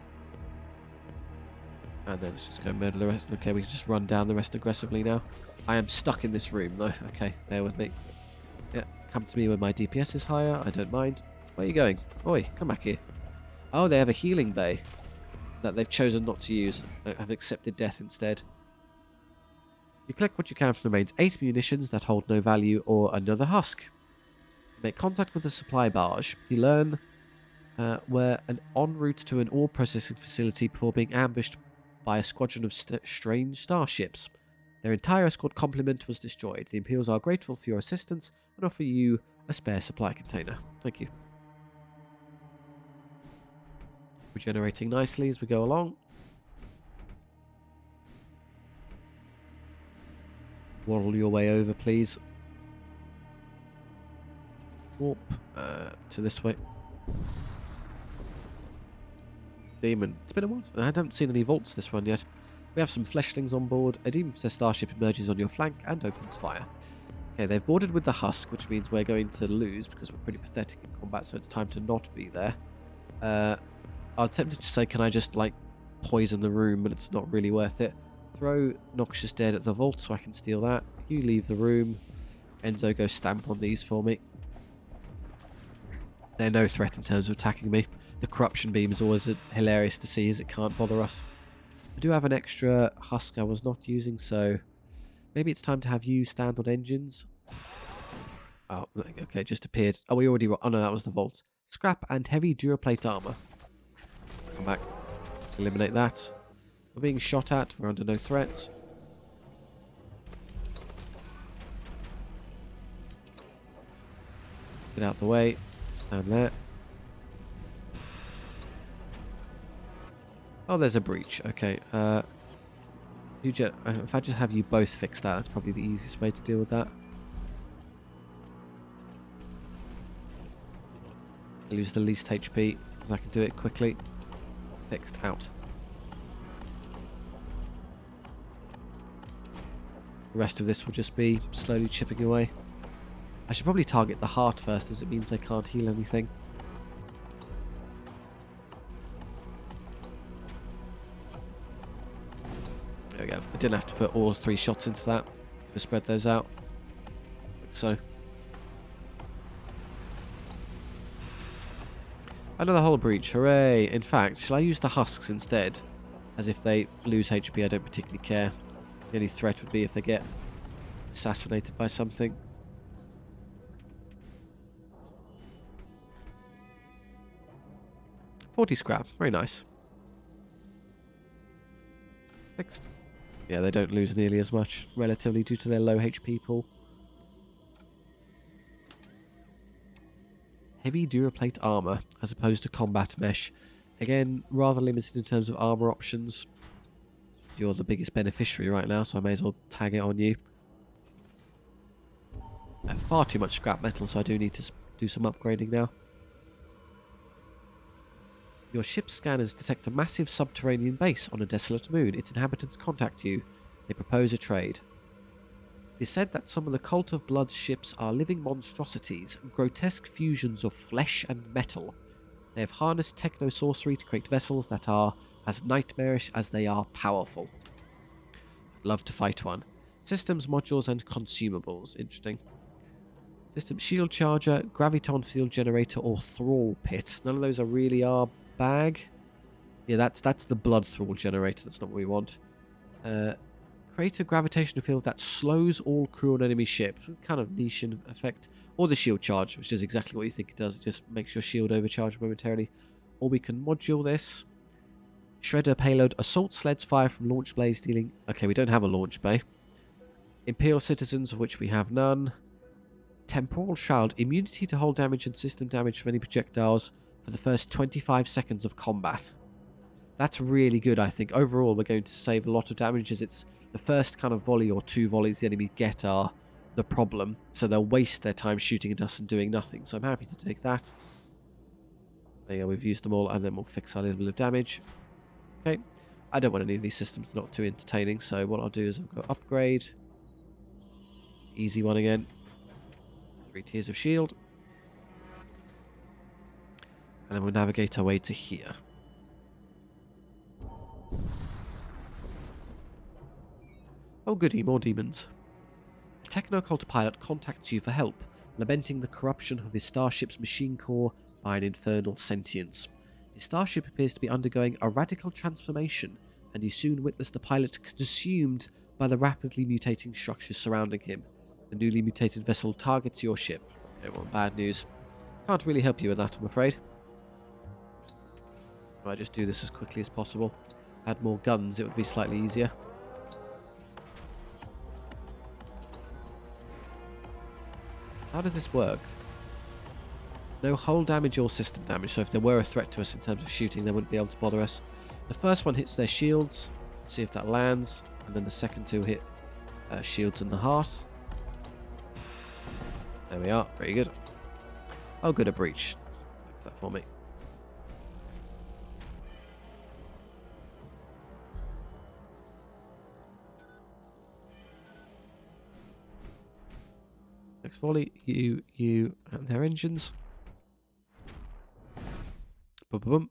And then let's just go murder the rest. Okay, we can just run down the rest aggressively now. I am stuck in this room, though. Okay, bear with me. Yeah, come to me when my DPS is higher. I don't mind. Where are you going? Oi, come back here. Oh, they have a healing bay that they've chosen not to use. Have accepted death instead. You collect what you can from the remains. 8 munitions that hold no value or another husk. Make contact with a supply barge. You learn we're en route to an ore processing facility before being ambushed by a squadron of strange starships. Their entire escort complement was destroyed. The Imperials are grateful for your assistance and offer you a spare supply container. Thank you. Regenerating nicely as we go along. Waddle your way over, please. Warp to this way. Demon. It's been a while. I haven't seen any vaults this run yet. We have some fleshlings on board. A demon-possessed starship emerges on your flank and opens fire. Okay, they've boarded with the husk, which means we're going to lose because we're pretty pathetic in combat, so it's time to not be there. I'm tempted to say, can I just, like, poison the room, but it's not really worth it. Throw Noxious Dead at the vault so I can steal that. You leave the room. Enzo, go stamp on these for me. They're no threat in terms of attacking me. The corruption beam is always hilarious to see as it can't bother us. I do have an extra husk I was not using, so maybe it's time to have you stand on engines. Oh, okay, it just appeared. Oh, we already... Oh, no, that was the vault. Scrap and heavy duraplate armor. Come back. Eliminate that. We're being shot at. We're under no threat. Get out of the way. Stand there. Oh, there's a breach. Okay. If I just have you both fix that, that's probably the easiest way to deal with that. Lose the least HP, because I can do it quickly. Fixed. Out. The rest of this will just be slowly chipping away. I should probably target the heart first, as it means they can't heal anything. There we go. I didn't have to put all 3 shots into that. Just spread those out. Like so. Another hull breach. Hooray! In fact, shall I use the husks instead? As if they lose HP, I don't particularly care. The only threat would be if they get assassinated by something. $40 scrap. Very nice. Fixed. Yeah, they don't lose nearly as much, relatively, due to their low HP pool. Heavy duraplate armor, as opposed to combat mesh. Again, rather limited in terms of armor options. You're the biggest beneficiary right now, so I may as well tag it on you. I have far too much scrap metal, so I do need to do some upgrading now. Your ship's scanners detect a massive subterranean base on a desolate moon. Its inhabitants contact you. They propose a trade. It is said that some of the Cult of Blood's ships are living monstrosities, grotesque fusions of flesh and metal. They have harnessed techno-sorcery to create vessels that are as nightmarish as they are powerful. I'd love to fight one. Systems, modules, and consumables. Interesting. System shield charger, graviton field generator, or thrall pit. None of those are really our bag. Yeah, that's the blood thrall generator. That's not what we want. Create a gravitational field that slows all crew on enemy ship. Kind of niche effect. Or the shield charge, which is exactly what you think it does. It just makes your shield overcharge momentarily. or we can module this. Shredder payload, assault sleds fire from launch bays dealing... Okay, we don't have a launch bay. Imperial citizens, of which we have none. Temporal shroud, immunity to hull damage and system damage from any projectiles for the first 25 seconds of combat. That's really good, I think. Overall, we're going to save a lot of damage, as it's the first kind of volley or two volleys the enemy get are the problem. So they'll waste their time shooting at us and doing nothing. So I'm happy to take that. There you go, we've used them all, and then we'll fix our little bit of damage. Okay. I don't want any of these systems, they're not too entertaining. So what I'll do is I'll go upgrade. Easy one again. 3 tiers of shield. And then we'll navigate our way to here. Oh goody, more demons. A techno-cult pilot contacts you for help, lamenting the corruption of his starship's machine core by an infernal sentience. His starship appears to be undergoing a radical transformation, and you soon witness the pilot consumed by the rapidly mutating structures surrounding him. The newly mutated vessel targets your ship. Okay, well, bad news. Can't really help you with that, I'm afraid. If I just do this as quickly as possible. Had more guns, it would be slightly easier. How does this work? No hull damage or system damage, so if there were a threat to us in terms of shooting, they wouldn't be able to bother us. The first one hits their shields. Let's see if that lands. And then the second two hit shields in the heart. There we are. Very good. Oh, good, a breach. Fix that for me. Next volley, you, and their engines. Boom, boom, boom.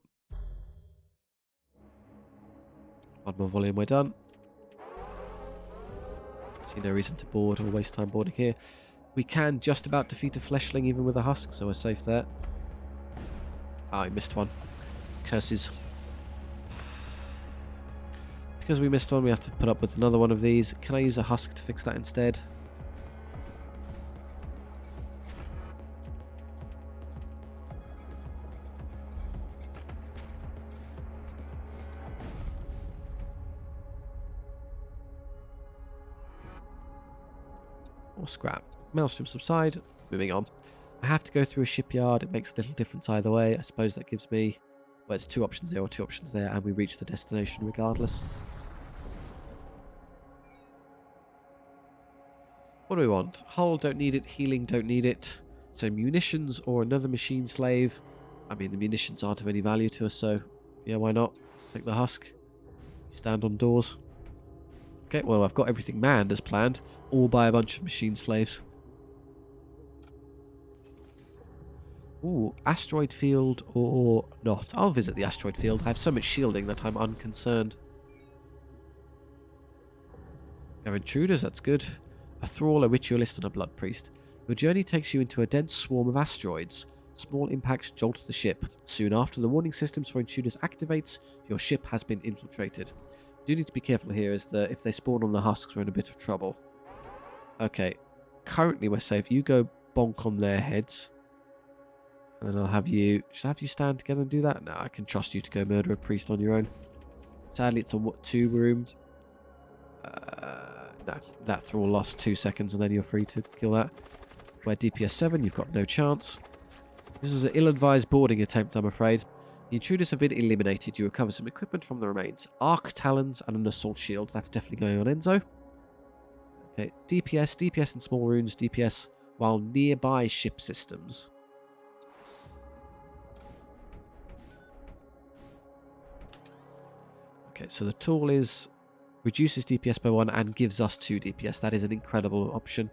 One more volley and we're done. See no reason to board or waste time boarding here. We can just about defeat a fleshling even with a husk, so we're safe there. Ah, I missed one. Curses. Because we missed one, we have to put up with another one of these. Can I use a husk to fix that instead? Or scrap. Maelstrom subside. Moving on. I have to go through a shipyard. It makes little difference either way. I suppose that gives me... Well, it's 2 options there or 2 options there, and we reach the destination regardless. What do we want? Hull, don't need it. Healing, don't need it. So munitions or another machine slave. I mean, the munitions aren't of any value to us, so... Yeah, why not? Take the husk. Stand on doors. Okay, well, I've got everything manned as planned. All by a bunch of machine slaves. Ooh, asteroid field or not. I'll visit the asteroid field. I have so much shielding that I'm unconcerned. We have intruders, that's good. A thrall, a ritualist, and a blood priest. Your journey takes you into a dense swarm of asteroids. Small impacts jolt the ship. Soon after the warning systems for intruders activates, your ship has been infiltrated. You do need to be careful here, as if they spawn on the husks, we're in a bit of trouble. Okay, currently we're safe. You go bonk on their heads. And then I'll have you... Should I have you stand together and do that? No, I can trust you to go murder a priest on your own. Sadly, it's a 2 room. No, that thrall lost 2 seconds and then you're free to kill that. We're DPS 7, you've got no chance. This was an ill-advised boarding attempt, I'm afraid. The intruders have been eliminated. You recover some equipment from the remains. Arc talons and an assault shield. That's definitely going on Enzo. Okay, DPS in small runes, DPS while nearby ship systems. Okay, so the tool is reduces DPS by 1 and gives us 2 DPS. That is an incredible option.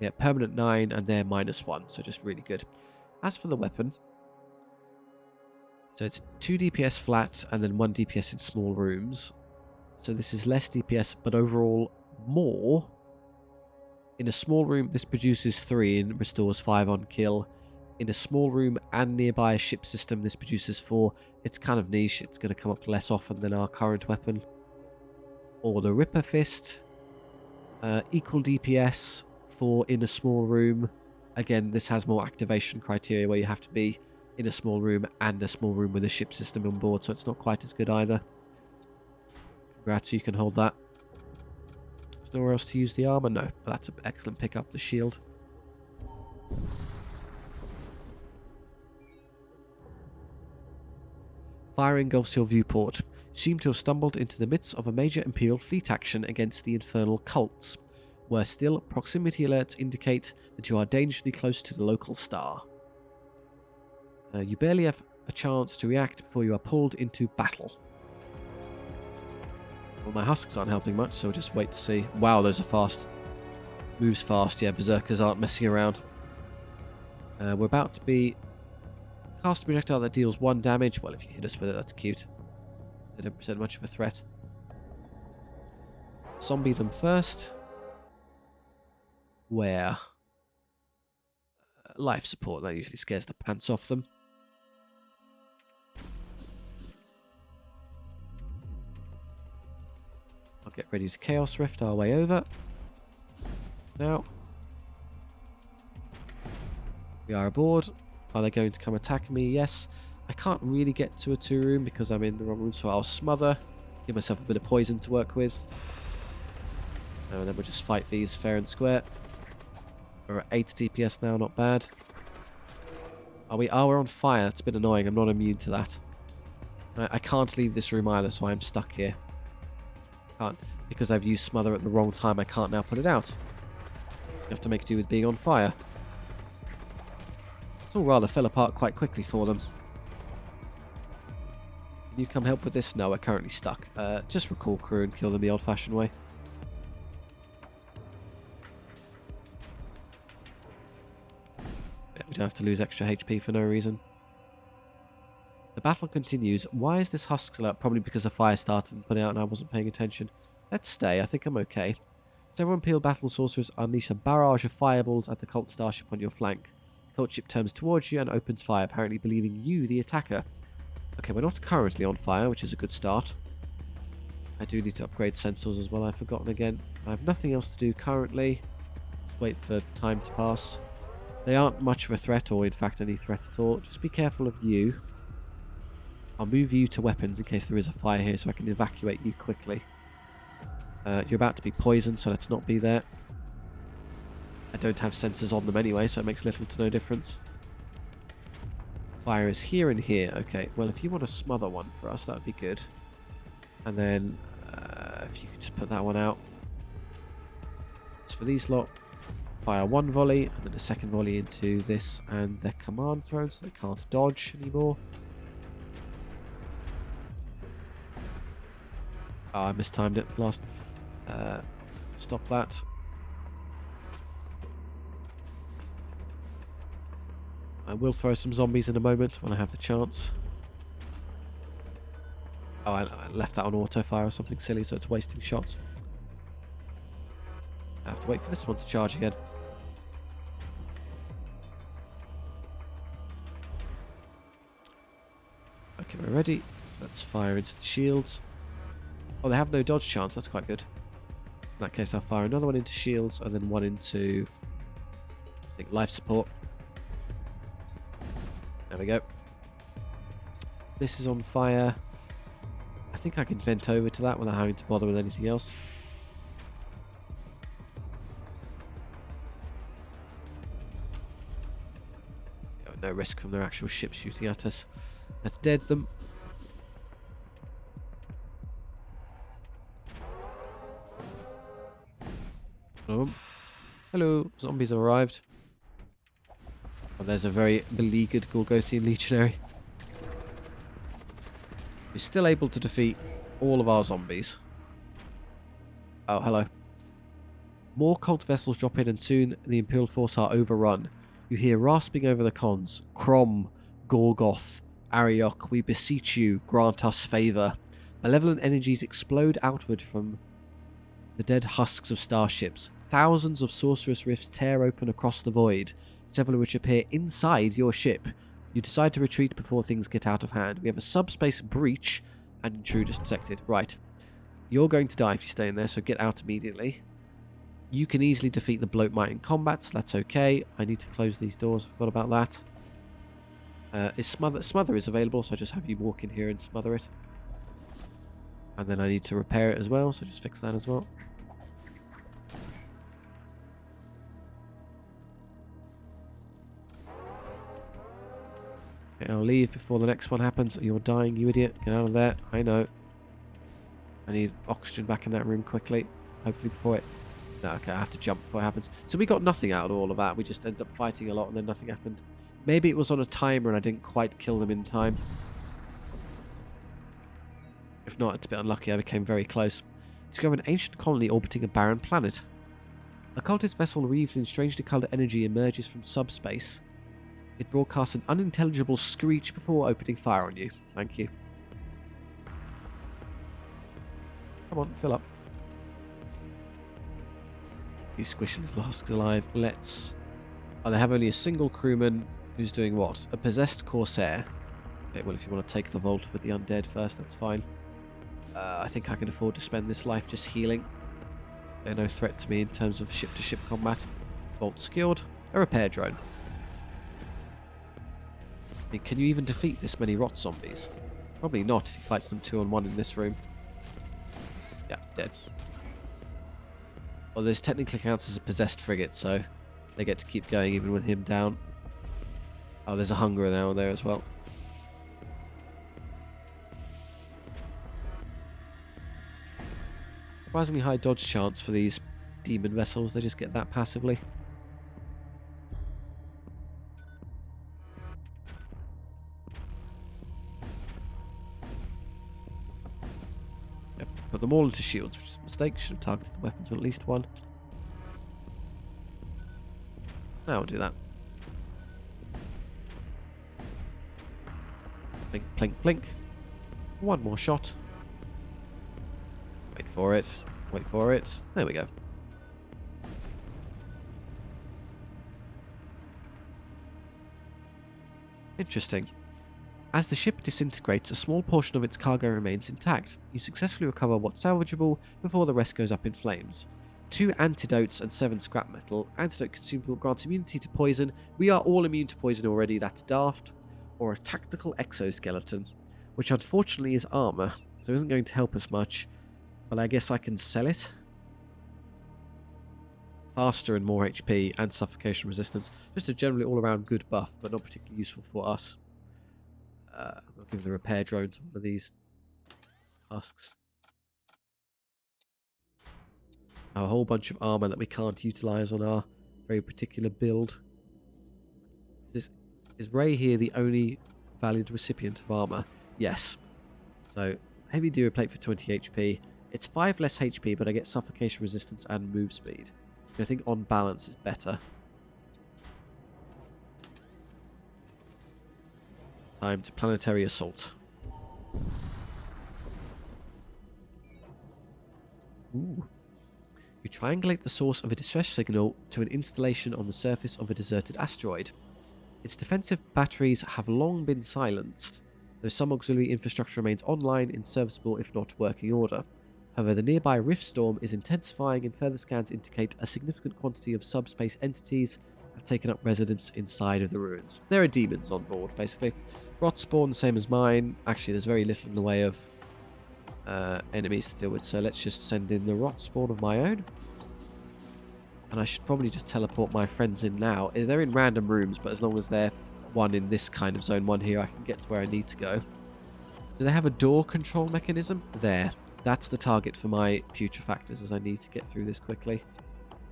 Yeah, permanent 9 and they're -1, so just really good. As for the weapon, so it's 2 DPS flat and then 1 DPS in small rooms. So this is less DPS, but overall more. In a small room, this produces 3 and restores 5 on kill. In a small room and nearby a ship system, this produces 4. It's kind of niche. It's going to come up less often than our current weapon. Or the Ripper Fist. Equal DPS for in a small room. Again, this has more activation criteria where you have to be in a small room and a small room with a ship system on board, so it's not quite as good either. Congrats, you can hold that. There's nowhere else to use the armor? No, but that's an excellent pick up, the shield. Fire engulfs your viewport. You seem to have stumbled into the midst of a major Imperial fleet action against the infernal cults. Worse still, proximity alerts indicate that you are dangerously close to the local star. You barely have a chance to react before you are pulled into battle. Well, my husks aren't helping much, so we'll just wait to see. Wow, those are fast. Moves fast, yeah, berserkers aren't messing around. We're about to be... Cast a projectile that deals 1 damage. Well, if you hit us with it, that's cute. They don't present much of a threat. Zombie them first. Where? Life support, that usually scares the pants off them. I'll get ready to Chaos Rift our way over. Now. We are aboard. Are they going to come attack me? Yes. I can't really get to a 2-room because I'm in the wrong room, so I'll smother. Give myself a bit of poison to work with. And then we'll just fight these fair and square. We're at 8 DPS now, not bad. Are we? Oh, we're on fire. It's a bit annoying. I'm not immune to that. I can't leave this room either, so I'm stuck here. Can't. Because I've used smother at the wrong time, I can't now put it out. You have to make do with being on fire. It's all rather fell apart quite quickly for them. Can you come help with this? No, we're currently stuck. Just recall crew and kill them the old-fashioned way. Yeah, we don't have to lose extra HP for no reason. The battle continues. Why is this husk still up? Probably because the fire started and put it out and I wasn't paying attention. Let's stay. I think I'm okay. Several Imperial battle sorcerers unleash a barrage of fireballs at the cult starship on your flank. The cult ship turns towards you and opens fire, apparently believing you the attacker. Okay, we're not currently on fire, which is a good start. I do need to upgrade sensors as well. I've forgotten again. I have nothing else to do currently. Just wait for time to pass. They aren't much of a threat, or in fact any threat at all. Just be careful of you. I'll move you to weapons in case there is a fire here so I can evacuate you quickly. You're about to be poisoned, so let's not be there. I don't have sensors on them anyway, so it makes little to no difference. Fire is here and here. Okay, well, if you want to smother one for us, that would be good. And then, if you could just put that one out. So for these lot, fire 1 volley, and then a 2nd volley into this and their command throne, so they can't dodge anymore. Oh, I mistimed it last. Stop that. I will throw some zombies in a moment when I have the chance. Oh, I left that on auto fire or something silly, so it's wasting shots. I have to wait for this one to charge again. Okay, we're ready. So let's fire into the shields. Oh, they have no dodge chance. That's quite good. In that case, I'll fire another one into shields and then one into, I think, life support. There we go. This is on fire. I think I can vent over to that without having to bother with anything else. No risk from their actual ship shooting at us. Let's dead them. Hello, zombies have arrived. Oh, there's a very beleaguered Gorgothian legionary. We're still able to defeat all of our zombies. Oh, hello. More cult vessels drop in and soon the Imperial force are overrun. You hear rasping over the cons. Crom, Gorgoth, Ariok, we beseech you, grant us favour. Malevolent energies explode outward from the dead husks of starships. Thousands of sorcerous rifts tear open across the void, several of which appear inside your ship. You decide to retreat before things get out of hand. We have a subspace breach and intruders detected. Right. You're going to die if you stay in there, so get out immediately. You can easily defeat the bloat might in combat, so that's okay. I need to close these doors. I forgot about Smother is available, so I just have you walk in here and smother it. And then I need to repair it as well, so just fix that as well. Okay, I'll leave before the next one happens. You're dying, you idiot. Get out of there. I know. I need oxygen back in that room quickly. Hopefully before it... No, okay, I have to jump before it happens. So we got nothing out of all of that. We just ended up fighting a lot and then nothing happened. Maybe it was on a timer and I didn't quite kill them in time. If not, it's a bit unlucky. I became very close. Discover an ancient colony orbiting a barren planet. A cultist vessel wreathed in strangely coloured energy emerges from subspace. It broadcasts an unintelligible screech before opening fire on you. Thank you. Come on, fill up. These squishy little husks alive. Let's... Oh, they have only a single crewman who's doing what? A possessed corsair. Okay, well, if you want to take the vault with the undead first, that's fine. I think I can afford to spend this life just healing. They're no threat to me in terms of ship-to-ship combat. Vault secured. A repair drone. Can you even defeat this many rot zombies? Probably not if he fights them 2-on-1 in this room. Yeah, dead. Well, this technically counts as a possessed frigate, so they get to keep going even with him down. Oh, there's a hungerer now there as well. Surprisingly high dodge chance for these demon vessels. They just get that passively. Yep, put them all into shields, which is a mistake. Should have targeted the weapons with at least one. Now I'll do that. Blink, blink, blink. One more shot. Wait for it. Wait for it. There we go. Interesting. As the ship disintegrates, a small portion of its cargo remains intact. You successfully recover what's salvageable before the rest goes up in flames. 2 antidotes and 7 scrap metal. Antidote consumable grants immunity to poison. We are all immune to poison already, that's daft. Or a tactical exoskeleton, which unfortunately is armor, so isn't going to help us much. But I guess I can sell it. Faster and more HP and suffocation resistance. Just a generally all-around good buff, but not particularly useful for us. I'll give the repair drone to one of these husks. A whole bunch of armor that we can't utilize on our very particular build. Is Ray here the only valid recipient of armor? Yes. So, heavy duo plate for 20 HP. It's 5 less HP, but I get suffocation resistance and move speed. Which I think on balance is better. Time to planetary assault. Ooh. You triangulate the source of a distress signal to an installation on the surface of a deserted asteroid. Its defensive batteries have long been silenced, though some auxiliary infrastructure remains online in serviceable if not working order. However, the nearby rift storm is intensifying and further scans indicate a significant quantity of subspace entities have taken up residence inside of the ruins. There are demons on board, basically. Rot spawn, same as mine. Actually, there's very little in the way of enemies to deal with, so let's just send in the rot spawn of my own. And I should probably just teleport my friends in now. They're in random rooms, but as long as they're one in this kind of zone, one here, I can get to where I need to go. Do they have a door control mechanism? There. That's the target for my putrefactors, as I need to get through this quickly.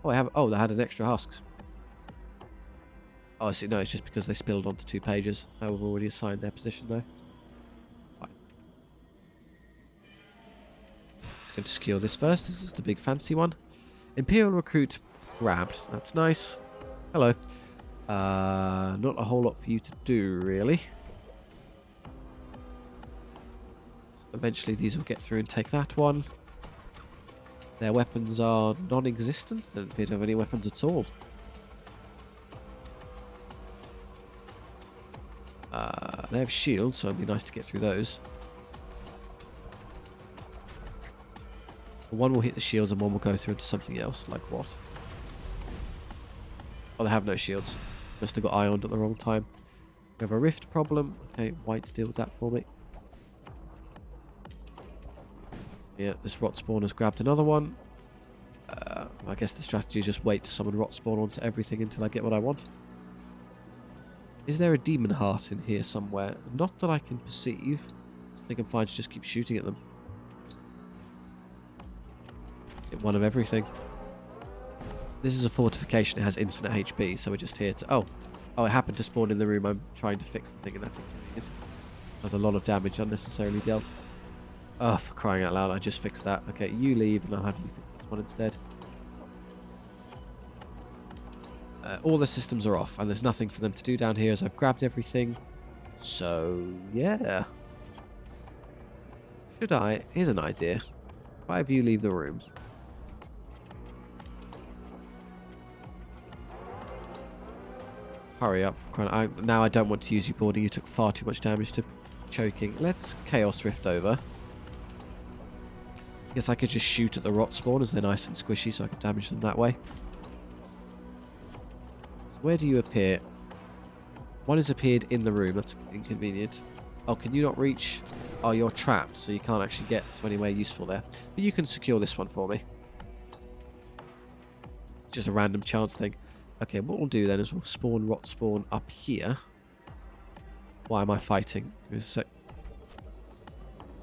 Oh, I have... Oh, they had an extra husks. Oh, I see. No, it's just because they spilled onto 2 pages. I have already assigned their position, though. Fine. Just going to secure this first. This is the big fancy one. Imperial Recruit grabbed. That's nice. Hello. Not a whole lot for you to do, really. Eventually these will get through and take that one. Their weapons are non-existent. They don't appear to have any weapons at all. They have shields, so it'd be nice to get through those. One will hit the shields and one will go through into something else. Like what? Oh, they have no shields. Must have got ironed at the wrong time. We have a rift problem. Okay, Wight deal with that for me. Yeah, this rot spawn has grabbed another one. I guess the strategy is just wait to summon rot spawn onto everything until I get what I want. Is there a demon heart in here somewhere? Not that I can perceive. I think I'm fine to just keep shooting at them. Get one of everything. This is a fortification. It has infinite HP, so we're just here to... Oh, it happened to spawn in the room I'm trying to fix the thing, and that's inconvenient. There's a lot of damage unnecessarily dealt. Oh, for crying out loud, I just fixed that. Okay, you leave, and I'll have you fix this one instead. All the systems are off, and there's nothing for them to do down here as I've grabbed everything. So, yeah. Should I? Here's an idea. 5 of you leave the room. Hurry up. Now I don't want to use you boarding. You took far too much damage to choking. Let's Chaos Rift over. I guess I could just shoot at the rot spawn as they're nice and squishy so I can damage them that way. Where do you appear? One has appeared in the room. That's inconvenient. Oh, can you not reach? Oh, you're trapped, so you can't actually get to anywhere useful there. But you can secure this one for me. Just a random chance thing. Okay, what we'll do then is we'll spawn rot spawn up here. Why am I fighting? Give me a sec.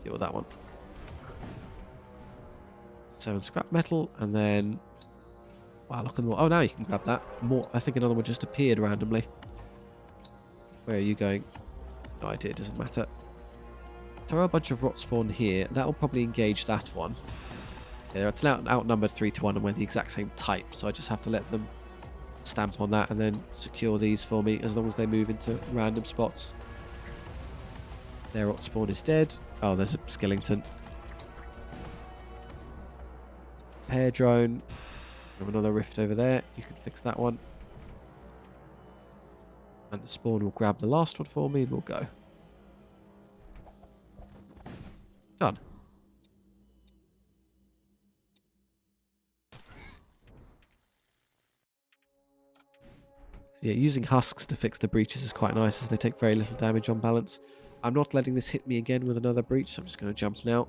Deal with that one. 7 scrap metal, and then... Wow, look at them all. Oh, now you can grab that. More. I think another one just appeared randomly. Where are you going? No idea, it doesn't matter. Throw a bunch of rot spawn here. That will probably engage that one. Yeah, it's now outnumbered 3 to 1 and we're the exact same type, so I just have to let them stamp on that and then secure these for me as long as they move into random spots. Their rot spawn is dead. Oh, there's a skeleton. Hair drone. We have another rift over there. You can fix that one. And the spawn will grab the last one for me and we'll go. Done. Yeah, using husks to fix the breaches is quite nice as they take very little damage on balance. I'm not letting this hit me again with another breach, so I'm just going to jump now.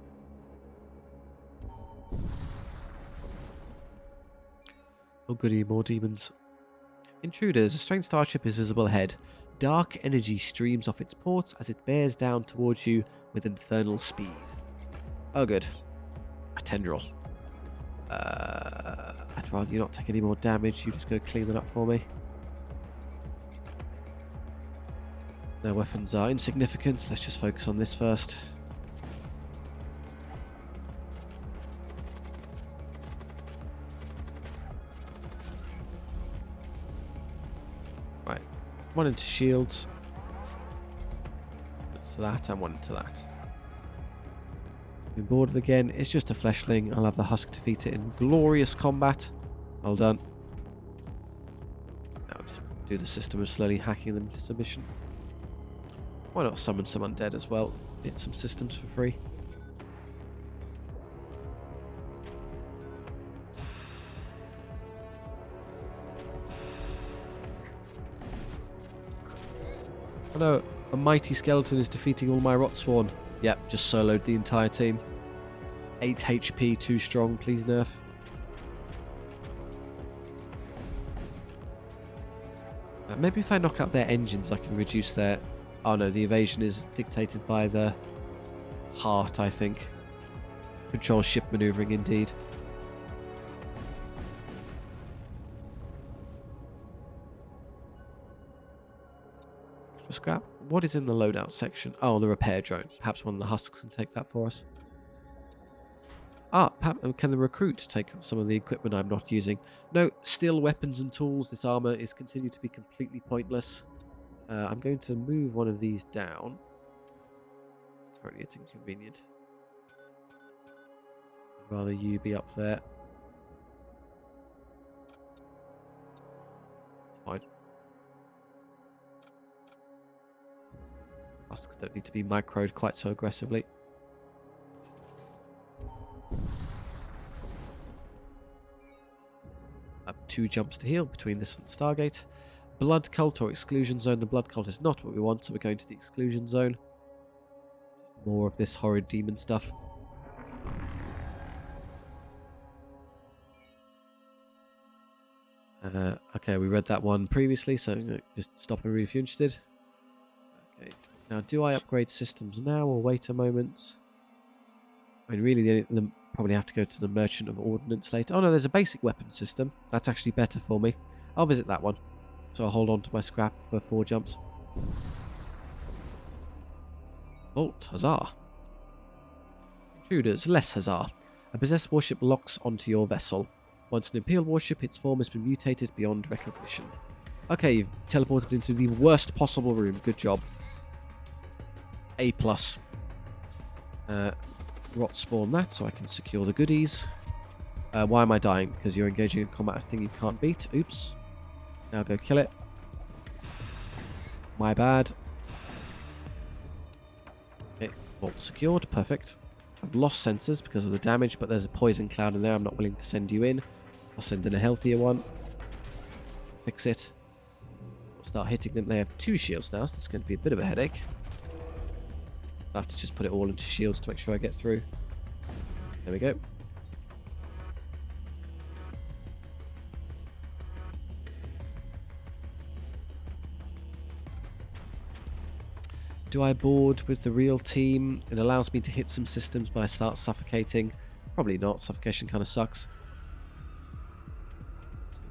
Oh goody, more demons. Intruders. A strange starship is visible ahead. Dark energy streams off its ports as it bears down towards you with infernal speed. Oh good. A tendril. I'd rather you not take any more damage. You just go clean that up for me. Their weapons are insignificant. Let's just focus on this first. Right. One into shields. To that and one into that. Been boarded again. It's just a fleshling. I'll have the husk defeat it in glorious combat. Well done. Now I'll just do the system of slowly hacking them into submission. Why not summon some undead as well? Get some systems for free. Oh no, a mighty skeleton is defeating all my rot spawn. Yep, just soloed the entire team. 8 HP, too strong, please nerf. Maybe if I knock out their engines I can reduce their... Oh no, the evasion is dictated by the heart, I think. Control ship maneuvering indeed. Extra scrap. What is in the loadout section? Oh, the repair drone. Perhaps one of the husks can take that for us. Ah, can the recruit take some of the equipment I'm not using? No, still weapons and tools. This armor is continued to be completely pointless. I'm going to move one of these down. Apparently it's inconvenient. I'd rather you be up there. It's fine. Husks don't need to be microed quite so aggressively. I have 2 jumps to heal between this and Stargate. blood cult or exclusion zone. The blood cult is not what we want, so we're going to the exclusion zone. More of this horrid demon stuff. Okay, we read that one previously, so I'm gonna just stop and read if you're interested. Okay, now do I upgrade systems now or wait a moment? I mean, really, probably have to go to the Merchant of Ordnance later. Oh no, there's a basic weapon system. That's actually better for me. I'll visit that one. So I'll hold on to my scrap for 4 jumps. Vault, huzzah. Intruders, less huzzah. A possessed warship locks onto your vessel. Once an Imperial warship, its form has been mutated beyond recognition. Okay, you've teleported into the worst possible room. Good job. A+. Rot spawn that so I can secure the goodies. Why am I dying? Because you're engaging in combat a thing you can't beat. Oops. Now go kill it. My bad. Okay, vault secured. Perfect. I've lost sensors because of the damage, but there's a poison cloud in there. I'm not willing to send you in. I'll send in a healthier one. Fix it. We'll start hitting them. They have 2 shields now, so that's going to be a bit of a headache. I'll have to just put it all into shields to make sure I get through. There we go. Do I board with the real team? It allows me to hit some systems, but I start suffocating. Probably not. Suffocation kind of sucks.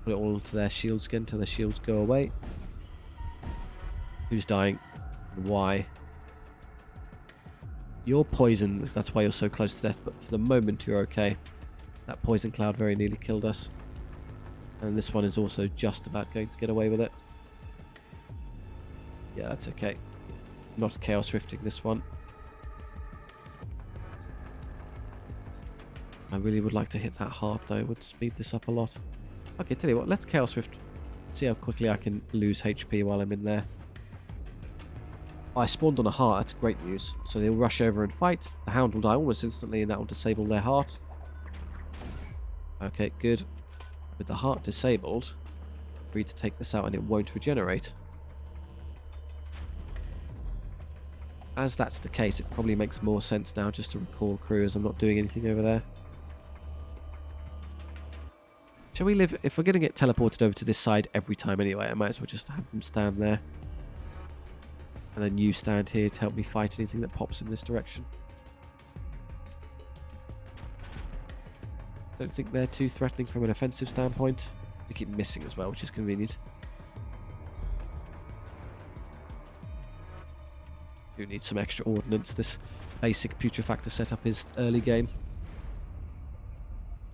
Put it all onto their shields again until their shields go away. Who's dying? And why? You're poisoned, that's why you're so close to death, but for the moment you're okay. That poison cloud very nearly killed us. And this one is also just about going to get away with it. Yeah, that's okay. Not chaos rifting this one. I really would like to hit that heart though, it would speed this up a lot. Okay, tell you what, let's chaos rift. See how quickly I can lose HP while I'm in there. I spawned on a heart, that's great news. So they'll rush over and fight. The hound will die almost instantly and that will disable their heart. Okay, good. With the heart disabled, free to take this out and it won't regenerate. As that's the case, it probably makes more sense now just to recall crew as I'm not doing anything over there. Shall we live... If we're going to get teleported over to this side every time anyway, I might as well just have them stand there. And then you stand here to help me fight anything that pops in this direction. Don't think they're too threatening from an offensive standpoint. They keep missing as well, which is convenient. Do need some extra ordnance. This basic putrefactor setup is early game.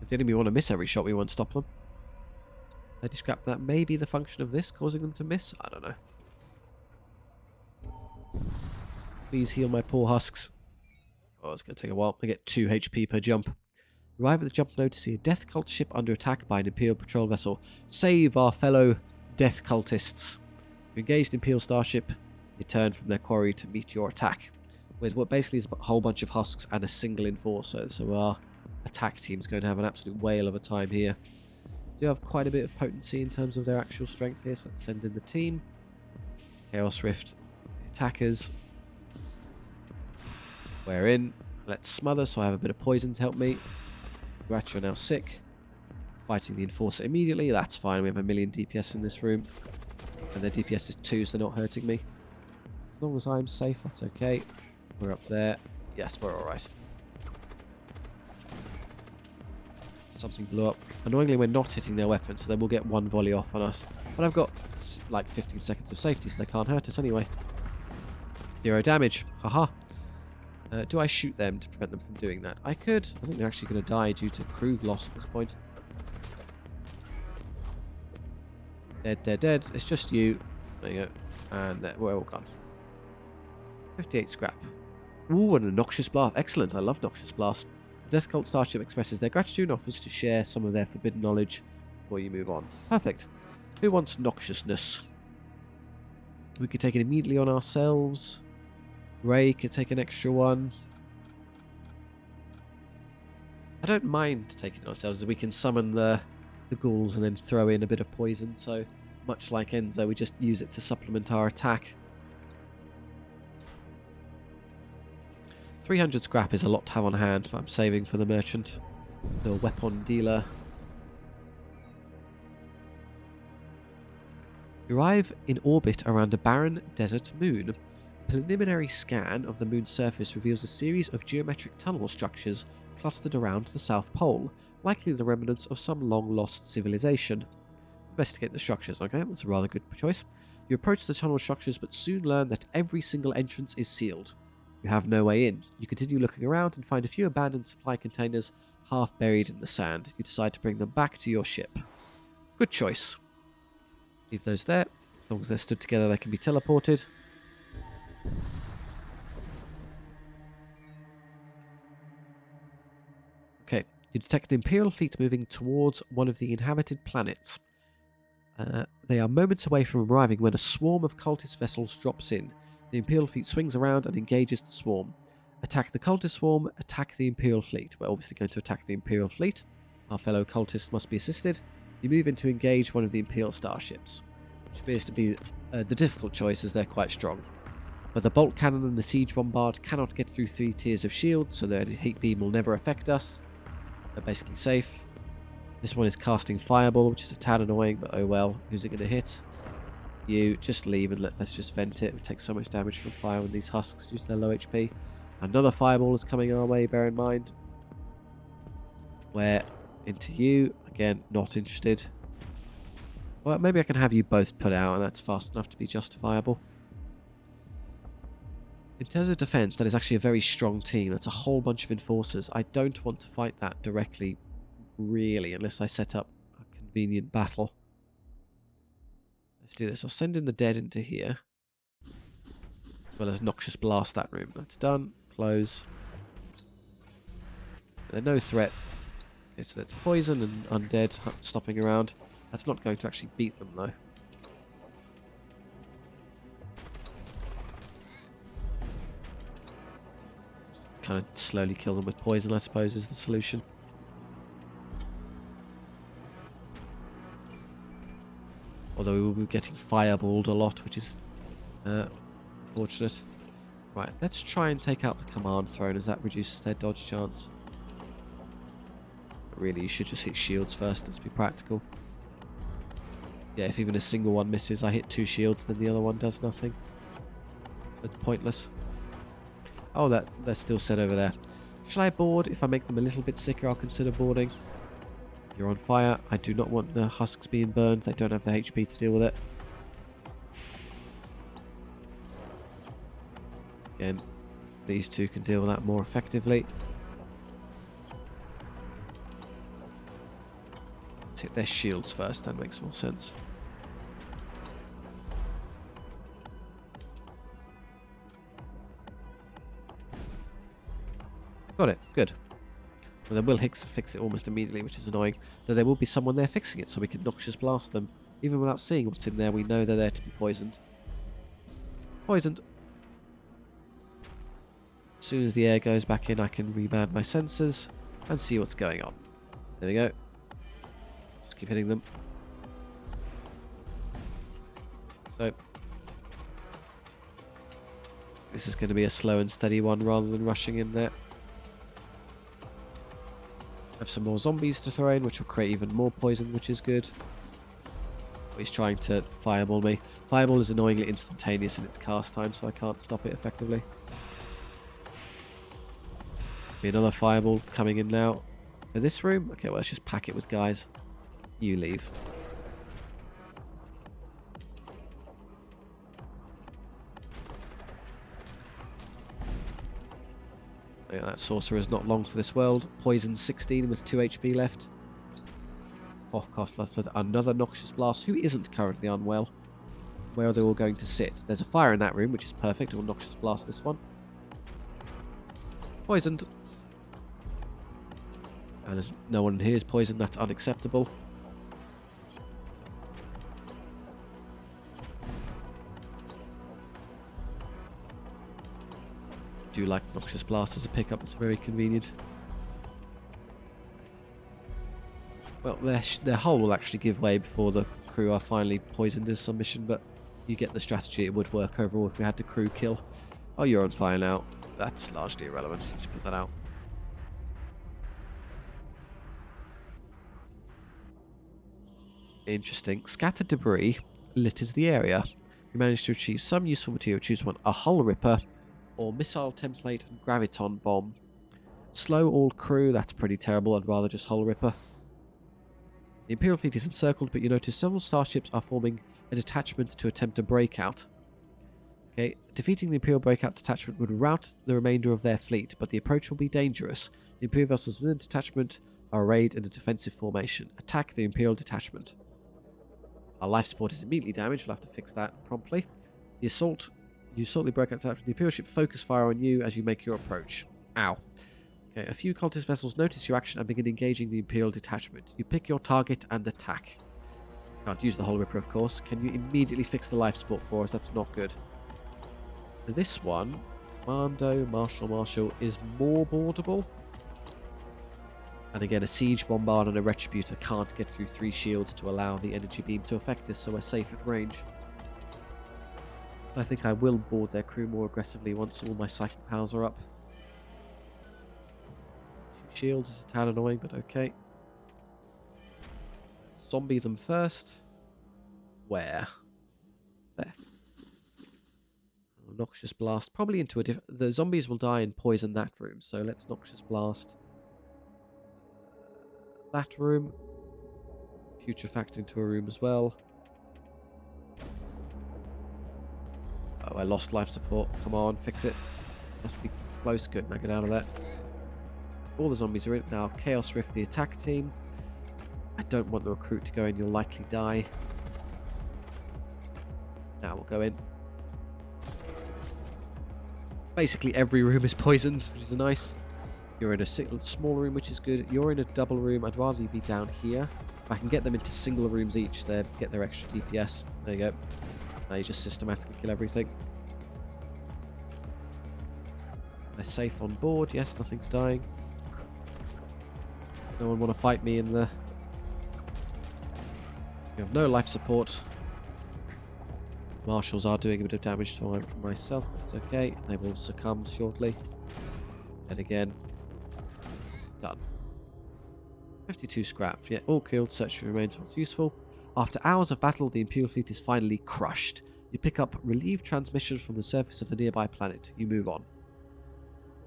If the enemy want to miss every shot, we won't stop them. I just scrap that. Maybe the function of this causing them to miss? I don't know. Please heal my poor husks. Oh, it's going to take a while. I get 2 HP per jump. Arrive at the jump node to see a death cult ship under attack by an Imperial patrol vessel. Save our fellow death cultists. You engaged Imperial starship. Return from their quarry to meet your attack. With what basically is a whole bunch of husks and a single enforcer. So our attack team's going to have an absolute whale of a time here. Do have quite a bit of potency in terms of their actual strength here. So let's send in the team. Chaos Rift. Attackers. We're in. Let's smother so I have a bit of poison to help me. Grat, you're now sick. Fighting the enforcer immediately. That's fine. We have 1 million DPS in this room. And their DPS is 2, so they're not hurting me. As long as I'm safe, that's okay. We're up there. Yes, we're alright. Something blew up. Annoyingly, we're not hitting their weapon, so they will get 1 volley off on us. But I've got like 15 seconds of safety, so they can't hurt us anyway. 0 damage. Haha. Do I shoot them to prevent them from doing that? I could. I think they're actually going to die due to crew loss at this point. Dead, dead, dead. It's just you. There you go. And we're all gone. 58 scrap. Ooh, and a Noxious Blast. Excellent. I love Noxious Blast. The Death Cult Starship expresses their gratitude and offers to share some of their forbidden knowledge before you move on. Perfect. Who wants Noxiousness? We could take it immediately on ourselves. Ray could take an extra one. I don't mind taking it ourselves, as we can summon the ghouls and then throw in a bit of poison, so much like Enzo, we just use it to supplement our attack. 300 scrap is a lot to have on hand, but I'm saving for the merchant, the weapon dealer. You arrive in orbit around a barren desert moon. A preliminary scan of the moon's surface reveals a series of geometric tunnel structures clustered around the South Pole, likely the remnants of some long-lost civilization. Investigate the structures. Okay, that's a rather good choice. You approach the tunnel structures, but soon learn that every single entrance is sealed. You have no way in. You continue looking around and find a few abandoned supply containers half buried in the sand. You decide to bring them back to your ship. Good choice. Leave those there. As long as they're stood together, they can be teleported. Okay, you detect the Imperial fleet moving towards one of the inhabited planets. They are moments away from arriving when a swarm of cultist vessels drops in. The Imperial fleet swings around and engages the swarm. Attack the cultist swarm, attack the Imperial fleet. We're obviously going to attack the Imperial fleet. Our fellow cultists must be assisted. You move in to engage one of the Imperial starships, which appears to be the difficult choice as they're quite strong. But the bolt cannon and the siege bombard cannot get through 3 tiers of shield, so their heat beam will never affect us. They're basically safe. This one is casting fireball, which is a tad annoying, but oh well. Who's it going to hit? You. Just leave and let's just vent it. We take so much damage from fire when these husks due to their low HP. Another fireball is coming our way, bear in mind. Where into you. Again, not interested. Well, maybe I can have you both put out, and that's fast enough to be justifiable. In terms of defense, that is actually a very strong team. That's a whole bunch of enforcers. I don't want to fight that directly, really, unless I set up a convenient battle. Let's do this. I'll send in the dead into here. As well as Noxious Blast that room. That's done. Close. They're no threat. Okay, so that's poison and undead stopping around. That's not going to actually beat them, though. Kind of slowly kill them with poison, I suppose, is the solution. Although we will be getting fireballed a lot, which is unfortunate. Right, let's try and take out the command throne, as that reduces their dodge chance. But really, you should just hit shields first, let's be practical. Yeah, if even a single one misses, I hit 2 shields, then the other one does nothing. So it's pointless. Oh, they're still set over there. Shall I board? If I make them a little bit sicker, I'll consider boarding. You're on fire. I do not want the husks being burned. They don't have the HP to deal with it. Again, these two can deal with that more effectively. Let's hit their shields first. That makes more sense. Got it. Good. And then we'll fix it almost immediately, which is annoying. Though there will be someone there fixing it, so we can Noxious Blast them. Even without seeing what's in there, we know they're there to be poisoned. Poisoned. As soon as the air goes back in, I can reman my sensors and see what's going on. There we go. Just keep hitting them. So this is going to be a slow and steady one rather than rushing in there. Have some more zombies to throw in, which will create even more poison, which is good. He's trying to fireball me. Fireball is annoyingly instantaneous in its cast time, so I can't stop it effectively. Be another fireball coming in now. For this room? Okay, well, let's just pack it with guys. You leave. Yeah, that sorcerer is not long for this world. Poison 16 with 2 HP left. Off cost last with another Noxious Blast. Who isn't currently unwell? Where are they all going to sit? There's a fire in that room, which is perfect. We'll Noxious Blast this one. Poisoned. And there's no one here is poisoned. That's unacceptable. I do like Noxious Blast as a pickup. It's very convenient. Well, their hull will actually give way before the crew are finally poisoned in some mission, but you get the strategy. It would work overall if we had the crew kill. Oh, you're on fire now. That's largely irrelevant. Just put that out. Interesting. Scattered debris litters the area. You managed to achieve some useful material. Choose one. A hull ripper or missile template and graviton bomb. Slow all crew. That's pretty terrible. I'd rather just hull ripper. The Imperial fleet is encircled, but you notice several starships are forming a detachment to attempt a breakout. Okay, defeating the Imperial breakout detachment would rout the remainder of their fleet, but the approach will be dangerous. The Imperial vessels within the detachment are arrayed in a defensive formation. Attack the Imperial detachment. Our life support is immediately damaged. We'll have to fix that promptly. You assault the breakout detachment. The Imperial ship focus fire on you as you make your approach. Ow. Okay, a few cultist vessels notice your action and begin engaging the Imperial detachment. You pick your target and attack. Can't use the hull ripper, of course. Can you immediately fix the life support for us? That's not good. This one, Commando, Marshal, is more boardable. And again, a Siege, Bombard, and a Retributor can't get through 3 shields to allow the energy beam to affect us, so we're safe at range. So I think I will board their crew more aggressively once all my psychic powers are up. 2 shields is a tad annoying, but okay. Zombie them first. Where? There. Noxious Blast. Probably into a different... The zombies will die and poison that room, so let's Noxious Blast that room. Putrefact into a room as well. Oh, I lost life support. Come on, fix it. Must be close. Good, now get out of there. All the zombies are in. Now, Chaos Rift, the attack team. I don't want the recruit to go in. You'll likely die. Now we'll go in. Basically, every room is poisoned, which is nice. You're in a small room, which is good. You're in a double room. I'd rather you be down here. If I can get them into single rooms each, they get their extra DPS. There you go. Now you just systematically kill everything. They're safe on board. Yes, nothing's dying. No one want to fight me in the... We have no life support. Marshals are doing a bit of damage to myself. It's okay. They will succumb shortly. And again. Done. 52 scrap. Yeah, all killed. Search for remains what's useful. After hours of battle, the Imperial fleet is finally crushed. You pick up relieved transmission from the surface of the nearby planet. You move on.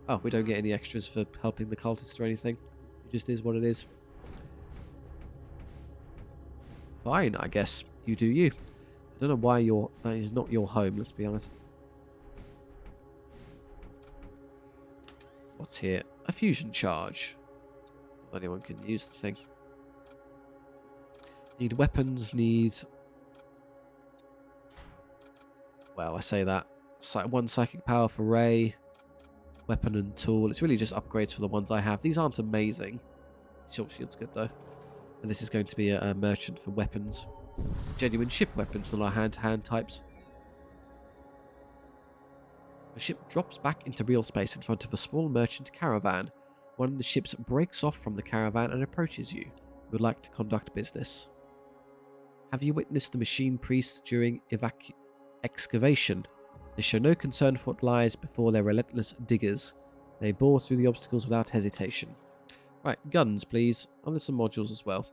Oh, we don't get any extras for helping the cultists or anything. It just is what it is. Fine, I guess. You do you. I don't know why that is not your home, let's be honest. What's here? A fusion charge. Not anyone can use the thing. Need weapons, need... Well, I say that. 1 psychic power for Ray. Weapon and tool. It's really just upgrades for the ones I have. These aren't amazing. Short shield's good though. And this is going to be a merchant for weapons. Genuine ship weapons on our hand-to-hand types. The ship drops back into real space in front of a small merchant caravan. One of the ships breaks off from the caravan and approaches you. You would like to conduct business. Have you witnessed the machine priests during excavation? They show no concern for what lies before their relentless diggers. They bore through the obstacles without hesitation. Right, guns please. Oh, there's some modules as well.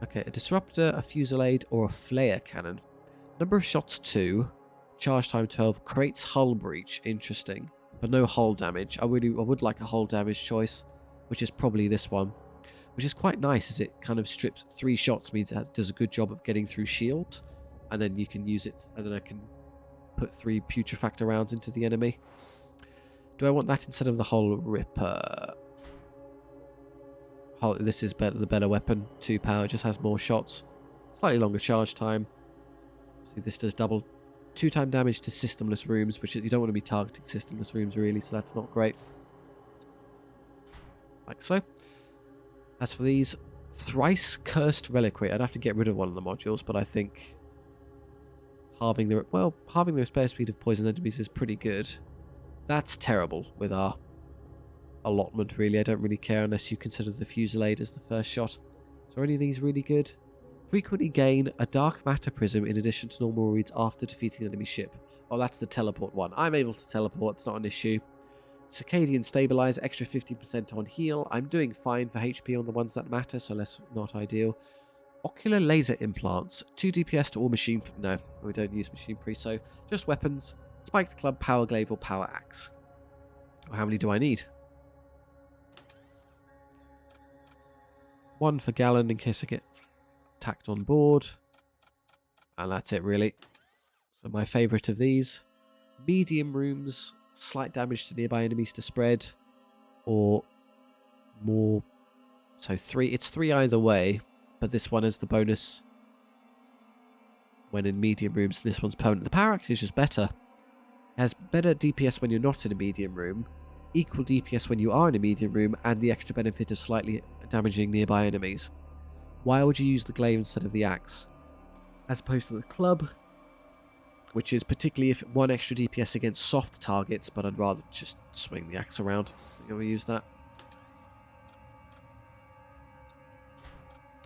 Okay, a disruptor, a fusillade, or a flare cannon. Number of shots 2. Charge time 12. Creates hull breach. Interesting. But no hull damage. I would like a hull damage choice, which is probably this one. Which is quite nice as it kind of strips 3 shots, means it does a good job of getting through shields. And then you can use it, and then I can put 3 putrefactor rounds into the enemy. Do I want that instead of the hull ripper? This is the better weapon. 2 power, just has more shots. Slightly longer charge time. See, this does double 2-time damage to systemless rooms, which you don't want to be targeting systemless rooms really, so that's not great. Like so. As for these, thrice cursed reliquary. I'd have to get rid of one of the modules, but I think halving the repair speed of poison enemies is pretty good. That's terrible with our allotment, really. I don't really care unless you consider the fusillade as the first shot. So are any of these really good? Frequently gain a dark matter prism in addition to normal reads after defeating an enemy ship. Oh, that's the teleport one. I'm able to teleport, it's not an issue. Circadian Stabilize, extra 50% on heal. I'm doing fine for HP on the ones that matter, so that's not ideal. Ocular Laser Implants, 2 DPS to all machine... No, we don't use machine pre, so just weapons. Spiked Club, Power Glaive, or Power Axe. How many do I need? 1 for Gallon in case I get attacked on board. And that's it, really. So my favourite of these. Medium Rooms, slight damage to nearby enemies to spread. Or more... So 3. It's 3 either way. But this one has the bonus when in medium rooms. This one's permanent. The Power Axe is just better. It has better DPS when you're not in a medium room, equal DPS when you are in a medium room, and the extra benefit of slightly damaging nearby enemies. Why would you use the glaive instead of the axe? As opposed to the club, which is particularly if 1 extra DPS against soft targets, but I'd rather just swing the axe around. So you're going to use that.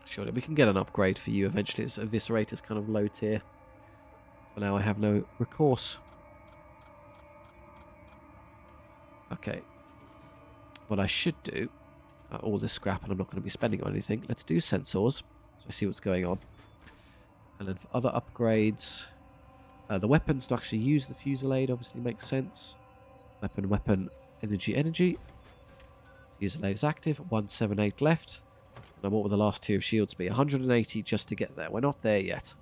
Surely we can get an upgrade for you eventually. It's Eviscerator's kind of low tier. For now I have no recourse. Okay. What I should do, all this scrap, and I'm not going to be spending on anything. Let's do sensors, so I see what's going on. And then for other upgrades, the weapons to actually use the Fusillade obviously makes sense. Weapon, energy. Fusillade is active, 178 left. And what will the last 2 of shields be? 180 just to get there. We're not there yet.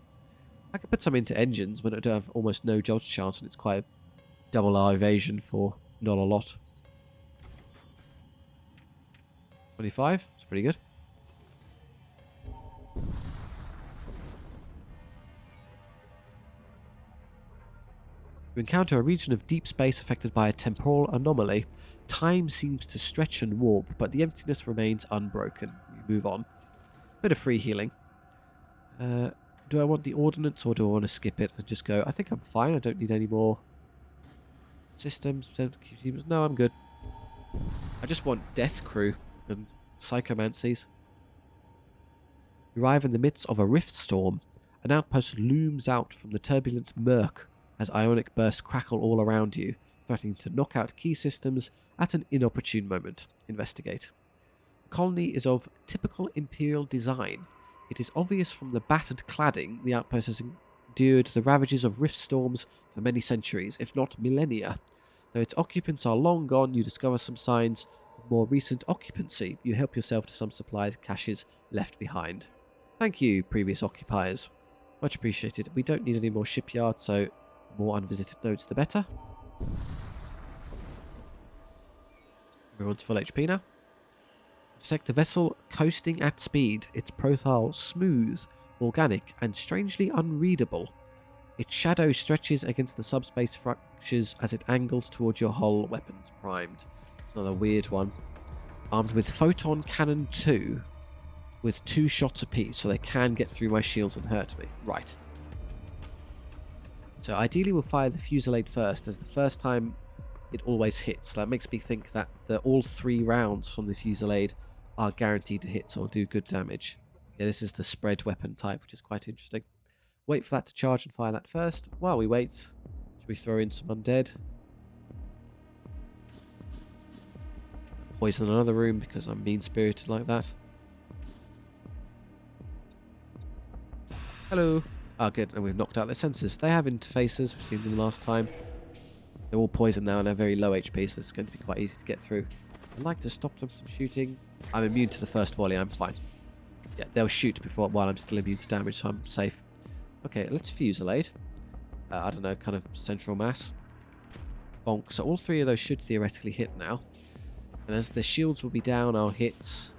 I could put some into engines when I do have almost no dodge chance, and it's quite a double R evasion for not a lot. 25, it's pretty good. You encounter a region of deep space affected by a temporal anomaly. Time seems to stretch and warp, but the emptiness remains unbroken. We move on. Bit of free healing. Do I want the ordnance or do I want to skip it and just go? I think I'm fine. I don't need any more systems. No, I'm good. I just want Death Crew and Psychomancies. You arrive in the midst of a rift storm. An outpost looms out from the turbulent murk as ionic bursts crackle all around you, threatening to knock out key systems at an inopportune moment. Investigate. The colony is of typical Imperial design. It is obvious from the battered cladding the outpost has endured the ravages of rift storms for many centuries, if not millennia. Though its occupants are long gone, you discover some signs of more recent occupancy. You help yourself to some supply caches left behind. Thank you, previous occupiers. Much appreciated. We don't need any more shipyards, so the more unvisited nodes the better. Everyone's full HP now. Detect a vessel coasting at speed, its profile smooth, organic, and strangely unreadable. Its shadow stretches against the subspace fractures as it angles towards your hull, weapons primed. It's another weird one. Armed with Photon Cannon 2, with 2 shots apiece, so they can get through my shields and hurt me. Right. So ideally we'll fire the Fusillade first, as the first time it always hits. That makes me think that all 3 rounds from the Fusillade are guaranteed to hit, so will do good damage. Yeah, this is the spread weapon type, which is quite interesting. Wait for that to charge and fire that first. While we wait, should we throw in some undead? Poison another room because I'm mean-spirited like that. Hello. Ah, good. And we've knocked out their sensors. They have interfaces. We've seen them last time. They're all poisoned now and they're very low HP, so this is going to be quite easy to get through. I'd like to stop them from shooting. I'm immune to the first volley. I'm fine. Yeah, they'll shoot while I'm still immune to damage, so I'm safe. Okay, let's Fusillade. I don't know, kind of central mass. Bonk. So all 3 of those should theoretically hit now. And as the shields will be down, I'll hit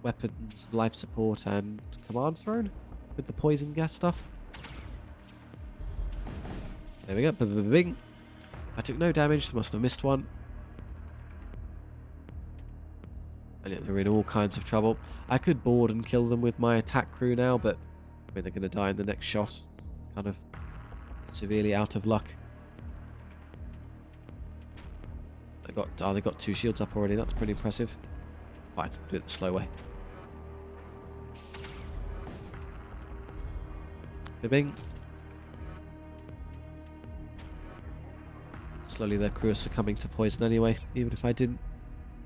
weapons, life support, and command throne with the poison gas stuff. There we go. Bing. I took no damage, must have missed one. And yet they're in all kinds of trouble. I could board and kill them with my attack crew now, but I mean, they're going to die in the next shot. Kind of severely out of luck. They got 2 shields up already. That's pretty impressive. Fine, do it the slow way. Bing. Slowly their crew are succumbing to poison anyway, even if I didn't,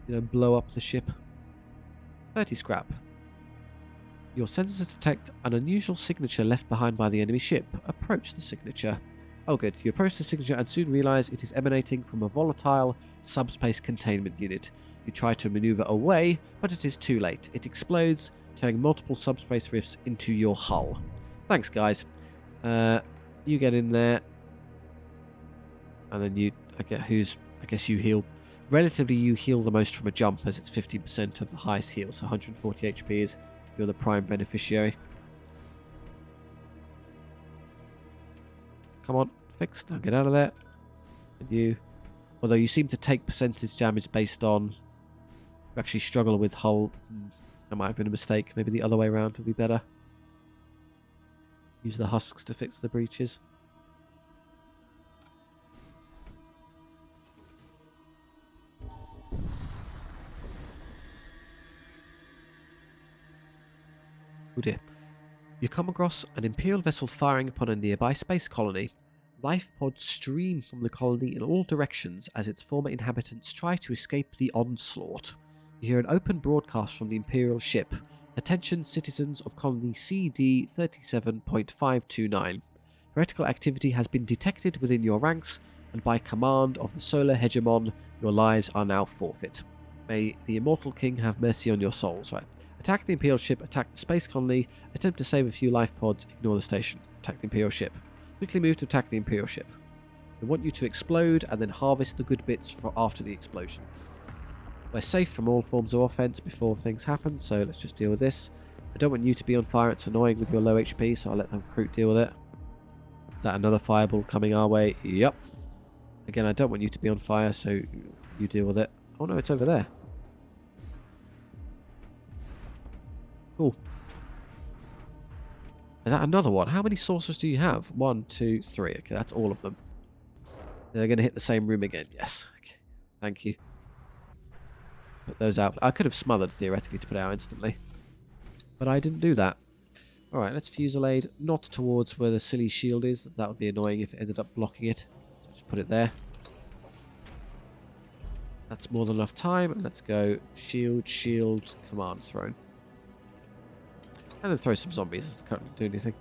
blow up the ship. 30 scrap. Your sensors detect an unusual signature left behind by the enemy ship. Approach the signature. Oh good, you approach the signature and soon realize it is emanating from a volatile subspace containment unit. You try to maneuver away, but it is too late. It explodes, turning multiple subspace rifts into your hull. Thanks guys. You get in there. And then I guess you heal. Relatively, you heal the most from a jump, as it's 50% of the highest heal, so 140 HP is you're the prime beneficiary. Come on, fixed. Now get out of there. And you, although you seem to take percentage damage based on, you actually struggle with hull. That might have been a mistake. Maybe the other way around would be better. Use the husks to fix the breaches. Oh dear. You come across an Imperial vessel firing upon a nearby space colony. Life pods stream from the colony in all directions as its former inhabitants try to escape the onslaught. You hear an open broadcast from the Imperial ship. Attention citizens of colony CD 37.529. Heretical activity has been detected within your ranks, and by command of the Solar Hegemon, your lives are now forfeit. May the Immortal King have mercy on your souls. Right. Attack the Imperial ship, attack the space colony, attempt to save a few life pods, ignore the station. Attack the Imperial ship. Quickly move to attack the Imperial ship. They want you to explode and then harvest the good bits for after the explosion. We're safe from all forms of offense before things happen, so let's just deal with this. I don't want you to be on fire, it's annoying with your low HP, so I'll let the recruit deal with it. Is that another fireball coming our way? Yep. Again, I don't want you to be on fire, so you deal with it. Oh no, it's over there. Cool. Is that another one? How many sorcerers do you have? 1, 2, 3. Okay, that's all of them. They're going to hit the same room again. Yes. Okay. Thank you. Put those out. I could have smothered, theoretically, to put it out instantly. But I didn't do that. Alright, let's fusillade. Not towards where the silly shield is. That would be annoying if it ended up blocking it. So just put it there. That's more than enough time. Let's go shield, shield, command throne. And then throw some zombies as they can't do anything.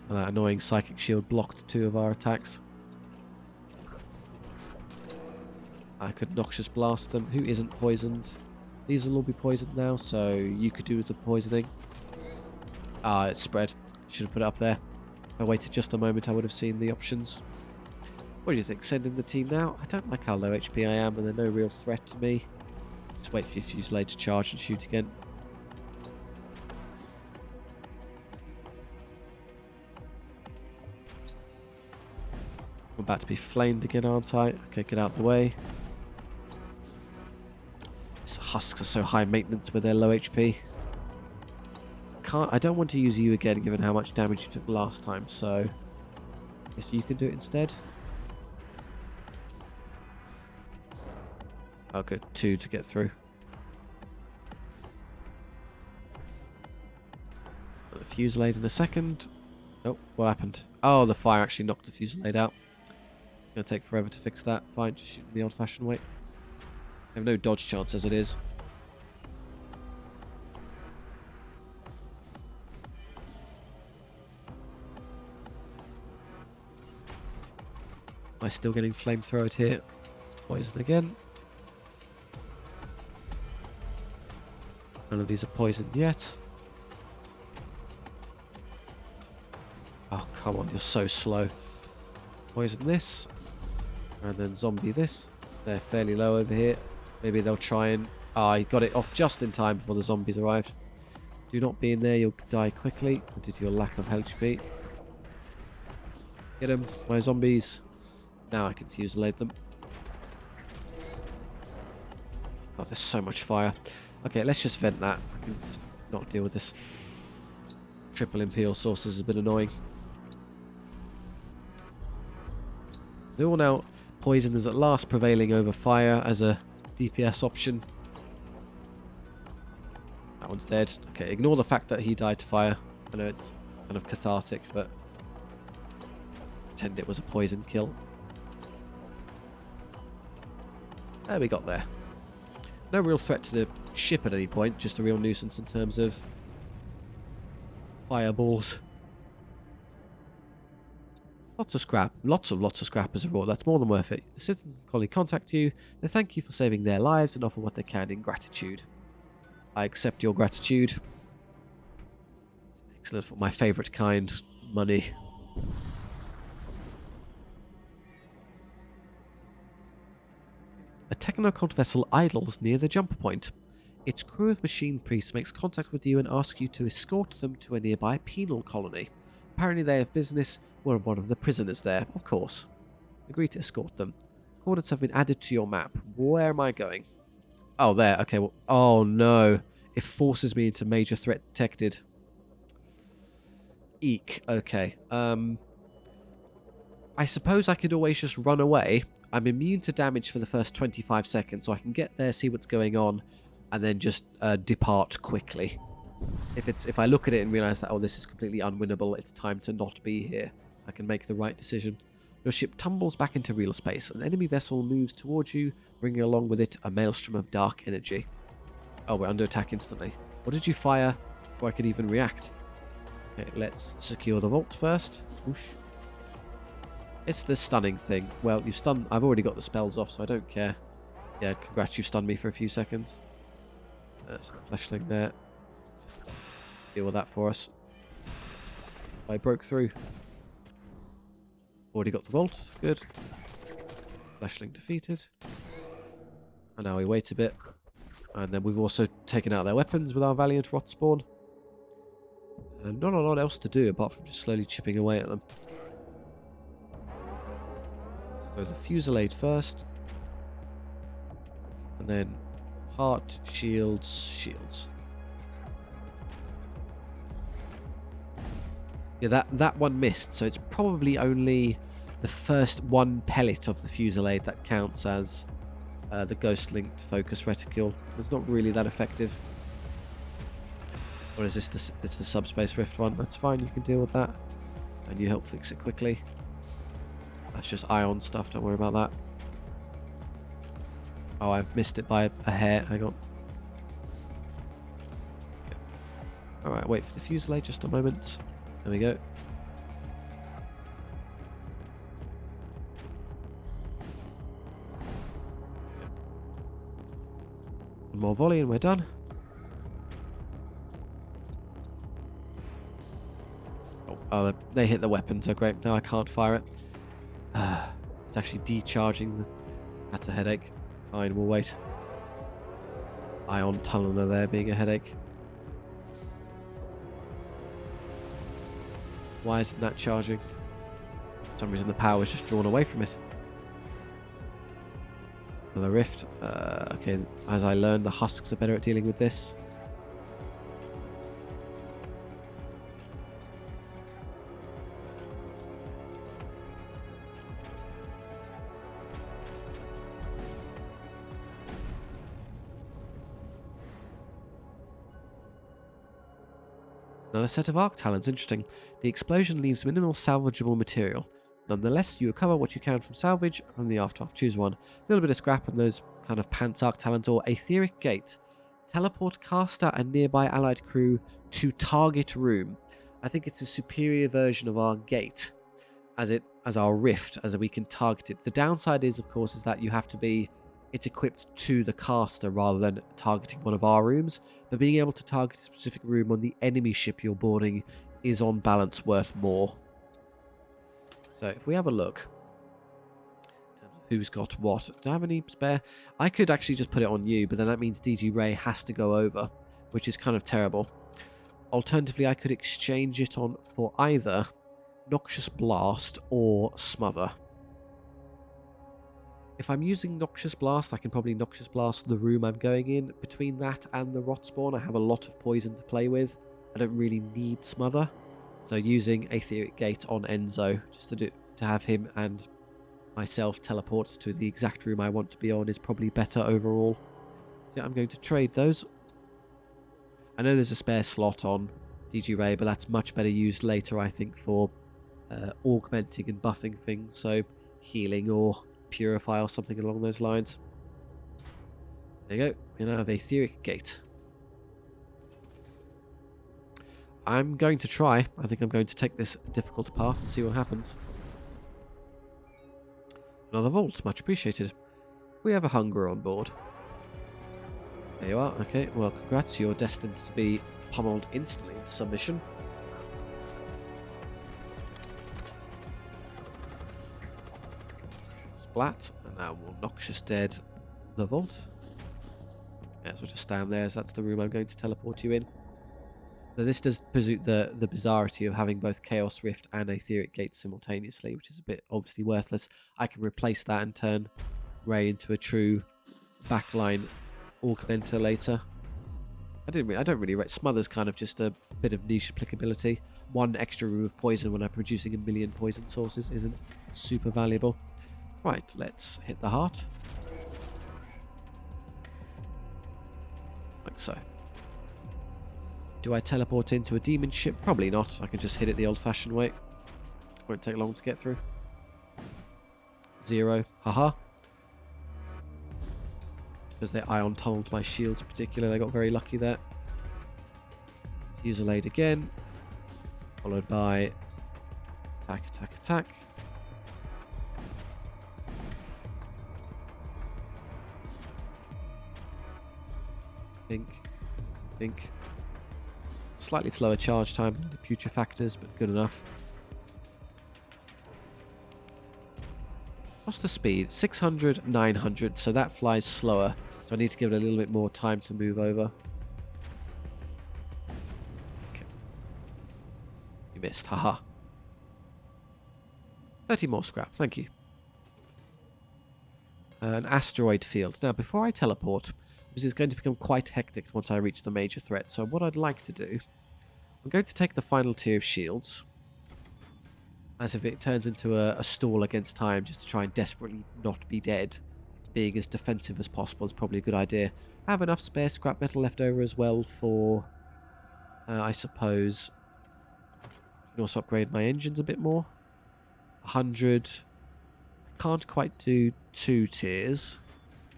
And that annoying psychic shield blocked 2 of our attacks. I could noxious blast them. Who isn't poisoned? These will all be poisoned now, so you could do with the poisoning. Ah, it's spread. Should have put it up there. If I waited just a moment, I would have seen the options. What do you think? Send in the team now? I don't like how low HP I am, and they're no real threat to me. Just wait for your fusillade to charge and shoot again. I'm about to be flamed again, aren't I? Okay, get out of the way. These husks are so high maintenance with their low HP. I don't want to use you again, given how much damage you took last time, so if you can do it instead. Oh good, 2 to get through. A fusillade in a second. Oh, what happened? Oh, the fire actually knocked the fusillade out. It's going to take forever to fix that. Fine, just shoot the old-fashioned way. I have no dodge chance as it is. Am I still getting flamethrowed here? Poison again. None of these are poisoned yet. Oh, come on, you're so slow. Poison this. And then zombie this. They're fairly low over here. Maybe they'll try and... Ah, I got it off just in time before the zombies arrived. Do not be in there, you'll die quickly due to your lack of HP. Get them, my zombies. Now I can fusillade them. God, there's so much fire. Okay, let's just vent that. I can just not deal with this. Triple Imperial Saucers has been annoying. They're all now poison is at last prevailing over fire as a DPS option. one's dead. Okay, ignore the fact that he died to fire. I know it's kind of cathartic, but pretend it was a poison kill. There we got there. No real threat to the ship at any point, just a real nuisance in terms of fireballs. Lots of scrap. Lots of scrap as a rule. That's more than worth it. The citizens and colleague contact you. They thank you for saving their lives and offer what they can in gratitude. I accept your gratitude. Excellent. For my favourite kind, money. A technocult vessel idles near the jump point. Its crew of machine priests makes contact with you and asks you to escort them to a nearby penal colony. Apparently they have business. We're one of the prisoners there, of course. Agree to escort them. Coordinates have been added to your map. Where am I going? Oh, there. Okay, well... Oh, no. It forces me into major threat detected. Eek. Okay. I suppose I could always just run away. I'm immune to damage for the first 25 seconds, so I can get there, see what's going on, and then just depart quickly. If I look at it and realise that, oh, this is completely unwinnable, it's time to not be here, I can make the right decision. Your ship tumbles back into real space. An enemy vessel moves towards you, bringing along with it a maelstrom of dark energy. Oh, we're under attack instantly. What did you fire before I could even react? Okay, let's secure the vault first. Whoosh. It's the stunning thing. Well, you've stunned... I've already got the spells off, so I don't care. Yeah, congrats, you've stunned me for a few seconds. There's a flashling there. Deal with that for us. I broke through. Already got the vault. Good. Flashling defeated. And now we wait a bit. And then we've also taken out their weapons with our valiant rot spawn. And not a lot else to do apart from just slowly chipping away at them. So the fusillade first. And then heart, shields, shields. Yeah, that one missed, so it's probably only the first one pellet of the fusillade that counts as the ghost-linked focus reticule. It's not really that effective. Or is this it's the subspace rift one? That's fine, you can deal with that. And you help fix it quickly. That's just ion stuff, don't worry about that. Oh, I've missed it by a hair, hang on. Okay. Alright, wait for the fusillade just a moment. There we go. One more volley and we're done. Oh, they hit the weapon, so great. Now I can't fire it. It's actually decharging. That's a headache. Fine, we'll wait. Ion tunneler there being a headache. Why isn't that charging? For some reason the power is just drawn away from it. Another rift. Okay, as I learned, the husks are better at dealing with this. Another set of arc talents, interesting. The explosion leaves minimal salvageable material. Nonetheless, you recover what you can from salvage from the aftermath. Choose one. A little bit of scrap and those kind of pants arc talents, or etheric gate. Teleport caster and nearby allied crew to target room. I think it's a superior version of our gate, as our rift, as we can target it. The downside is, of course, is that you have to be... It's equipped to the caster rather than targeting one of our rooms. But being able to target a specific room on the enemy ship you're boarding is on balance worth more. So if we have a look, who's got what? Do I have any spare? I could actually just put it on you, but then that means DG Ray has to go over, which is kind of terrible. Alternatively, I could exchange it on for either Noxious Blast or Smother. If I'm using Noxious Blast, I can probably Noxious Blast the room I'm going in. Between that and the Rot Spawn, I have a lot of poison to play with. I don't really need Smother. So using Etheric Gate on Enzo, just to have him and myself teleport to the exact room I want to be on, is probably better overall. So I'm going to trade those. I know there's a spare slot on DG Ray, but that's much better used later, I think, for augmenting and buffing things, so healing or purify or something along those lines. There you go. We now have a etheric gate. I'm going to try. I think I'm going to take this difficult path and see what happens. Another vault, much appreciated. We have a hunger on board. There you are. Okay, well, congrats. You're destined to be pummeled instantly into submission. Splat. And now we'll noxious dead the vault. Yeah, so just stand there, so that's the room I'm going to teleport you in. So this does present the bizarrety of having both Chaos Rift and Aetheric Gate simultaneously, which is a bit obviously worthless. I can replace that and turn Ray into a true backline augmenter later. I don't really rate Smother's kind of just a bit of niche applicability. One extra room of poison when I'm producing a million poison sources isn't super valuable. Right, let's hit the heart. Like so. Do I teleport into a demon ship? Probably not. I can just hit it the old-fashioned way. Won't take long to get through. 0. Haha. Because they ion tunneled my shields in particular. They got very lucky there. User laid again. Followed by attack, attack, attack. Think. Slightly slower charge time than the putrefactors, but good enough. What's the speed? 600, 900, so that flies slower. So I need to give it a little bit more time to move over. Okay. You missed, haha. 30 more scrap, thank you. An asteroid field. Now, before I teleport, this is going to become quite hectic once I reach the major threat. So what I'd like to do, I'm going to take the final tier of shields, as if it turns into a stall against time, just to try and desperately not be dead. Being as defensive as possible is probably a good idea. I have enough spare scrap metal left over as well for, I suppose, I can also upgrade my engines a bit more. 100. I can't quite do 2 tiers.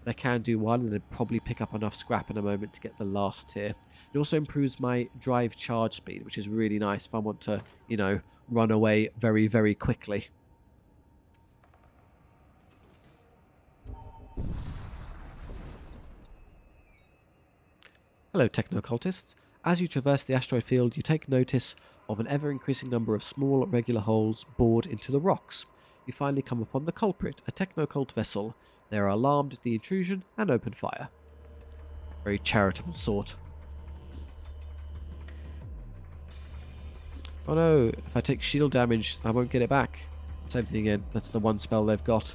I can do 1 and then probably pick up enough scrap in a moment to get the last tier. It also improves my drive charge speed, which is really nice if I want to, you know, run away very, very quickly. Hello, techno-occultists. As you traverse the asteroid field, you take notice of an ever-increasing number of small, regular holes bored into the rocks. You finally come upon the culprit, a techno-occult vessel. They are alarmed at the intrusion and open fire. Very charitable sort. Oh no, if I take shield damage, I won't get it back. Same thing again, that's the one spell they've got.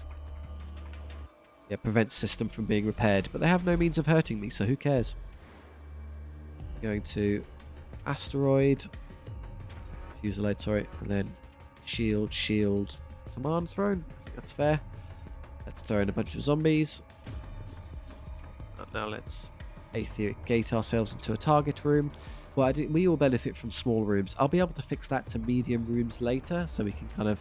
Yeah, prevents system from being repaired, but they have no means of hurting me, so who cares? Going to asteroid, fusel load, sorry, and then shield, command throne. I think that's fair. Let's throw in a bunch of zombies. And now let's Aetheric Gate ourselves into a target room. Well, we all benefit from small rooms. I'll be able to fix that to medium rooms later, so we can kind of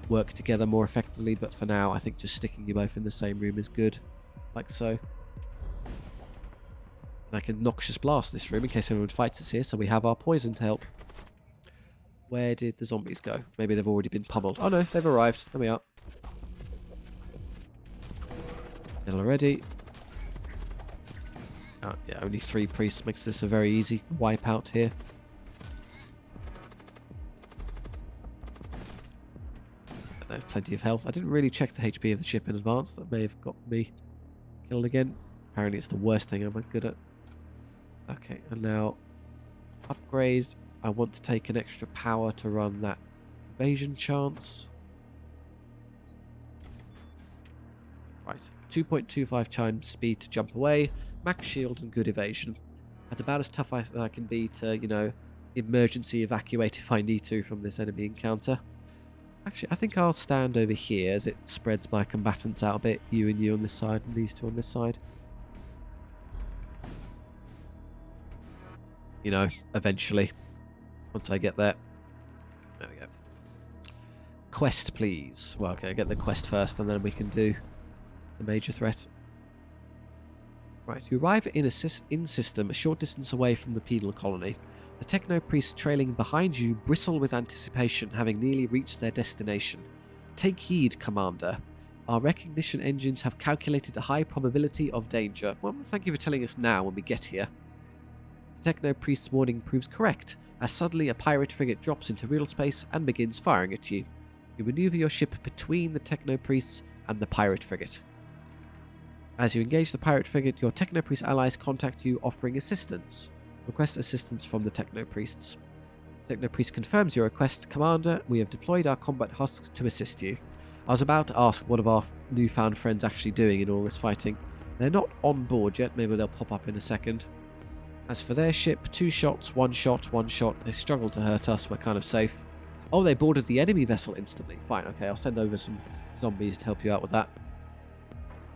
work together more effectively. But for now, I think just sticking you both in the same room is good, like so. And I can noxious blast this room in case anyone fights us here, so we have our poison to help. Where did the zombies go? Maybe they've already been pummeled. Oh no, they've arrived. There we are. Already. Oh, yeah, only 3 priests makes this a very easy wipeout here. They have plenty of health. I didn't really check the HP of the ship in advance. That may have got me killed again. Apparently it's the worst thing I'm good at. Okay, and now upgrade. I want to take an extra power to run that evasion chance. Right. 2.25 times speed to jump away, max shield and good evasion. That's about as tough as I can be to, you know, emergency evacuate if I need to from this enemy encounter. Actually, I think I'll stand over here as it spreads my combatants out a bit. You and you on this side and these two on this side. you know, eventually. Once I get there. There we go. Quest, please. Well, okay, get the quest first, and then we can do the major threat. Right, you arrive in system a short distance away from the penal colony. The techno-priests trailing behind you bristle with anticipation, having nearly reached their destination. Take heed, Commander. Our recognition engines have calculated a high probability of danger. Well, thank you for telling us now when we get here. The techno-priest's warning proves correct, as suddenly a pirate frigate drops into real space and begins firing at you. You maneuver your ship between the techno-priests and the pirate frigate. As you engage the pirate frigate, your techno-priest allies contact you offering assistance. Request assistance from the techno-priests. The techno-priest confirms your request. Commander, we have deployed our combat husks to assist you. I was about to ask what of our newfound friends actually doing in all this fighting. They're not on board yet, maybe they'll pop up in a second. As for their ship, 2 shots, 1 shot, 1 shot. They struggle to hurt us, we're kind of safe. Oh, they boarded the enemy vessel instantly. Fine, okay, I'll send over some zombies to help you out with that.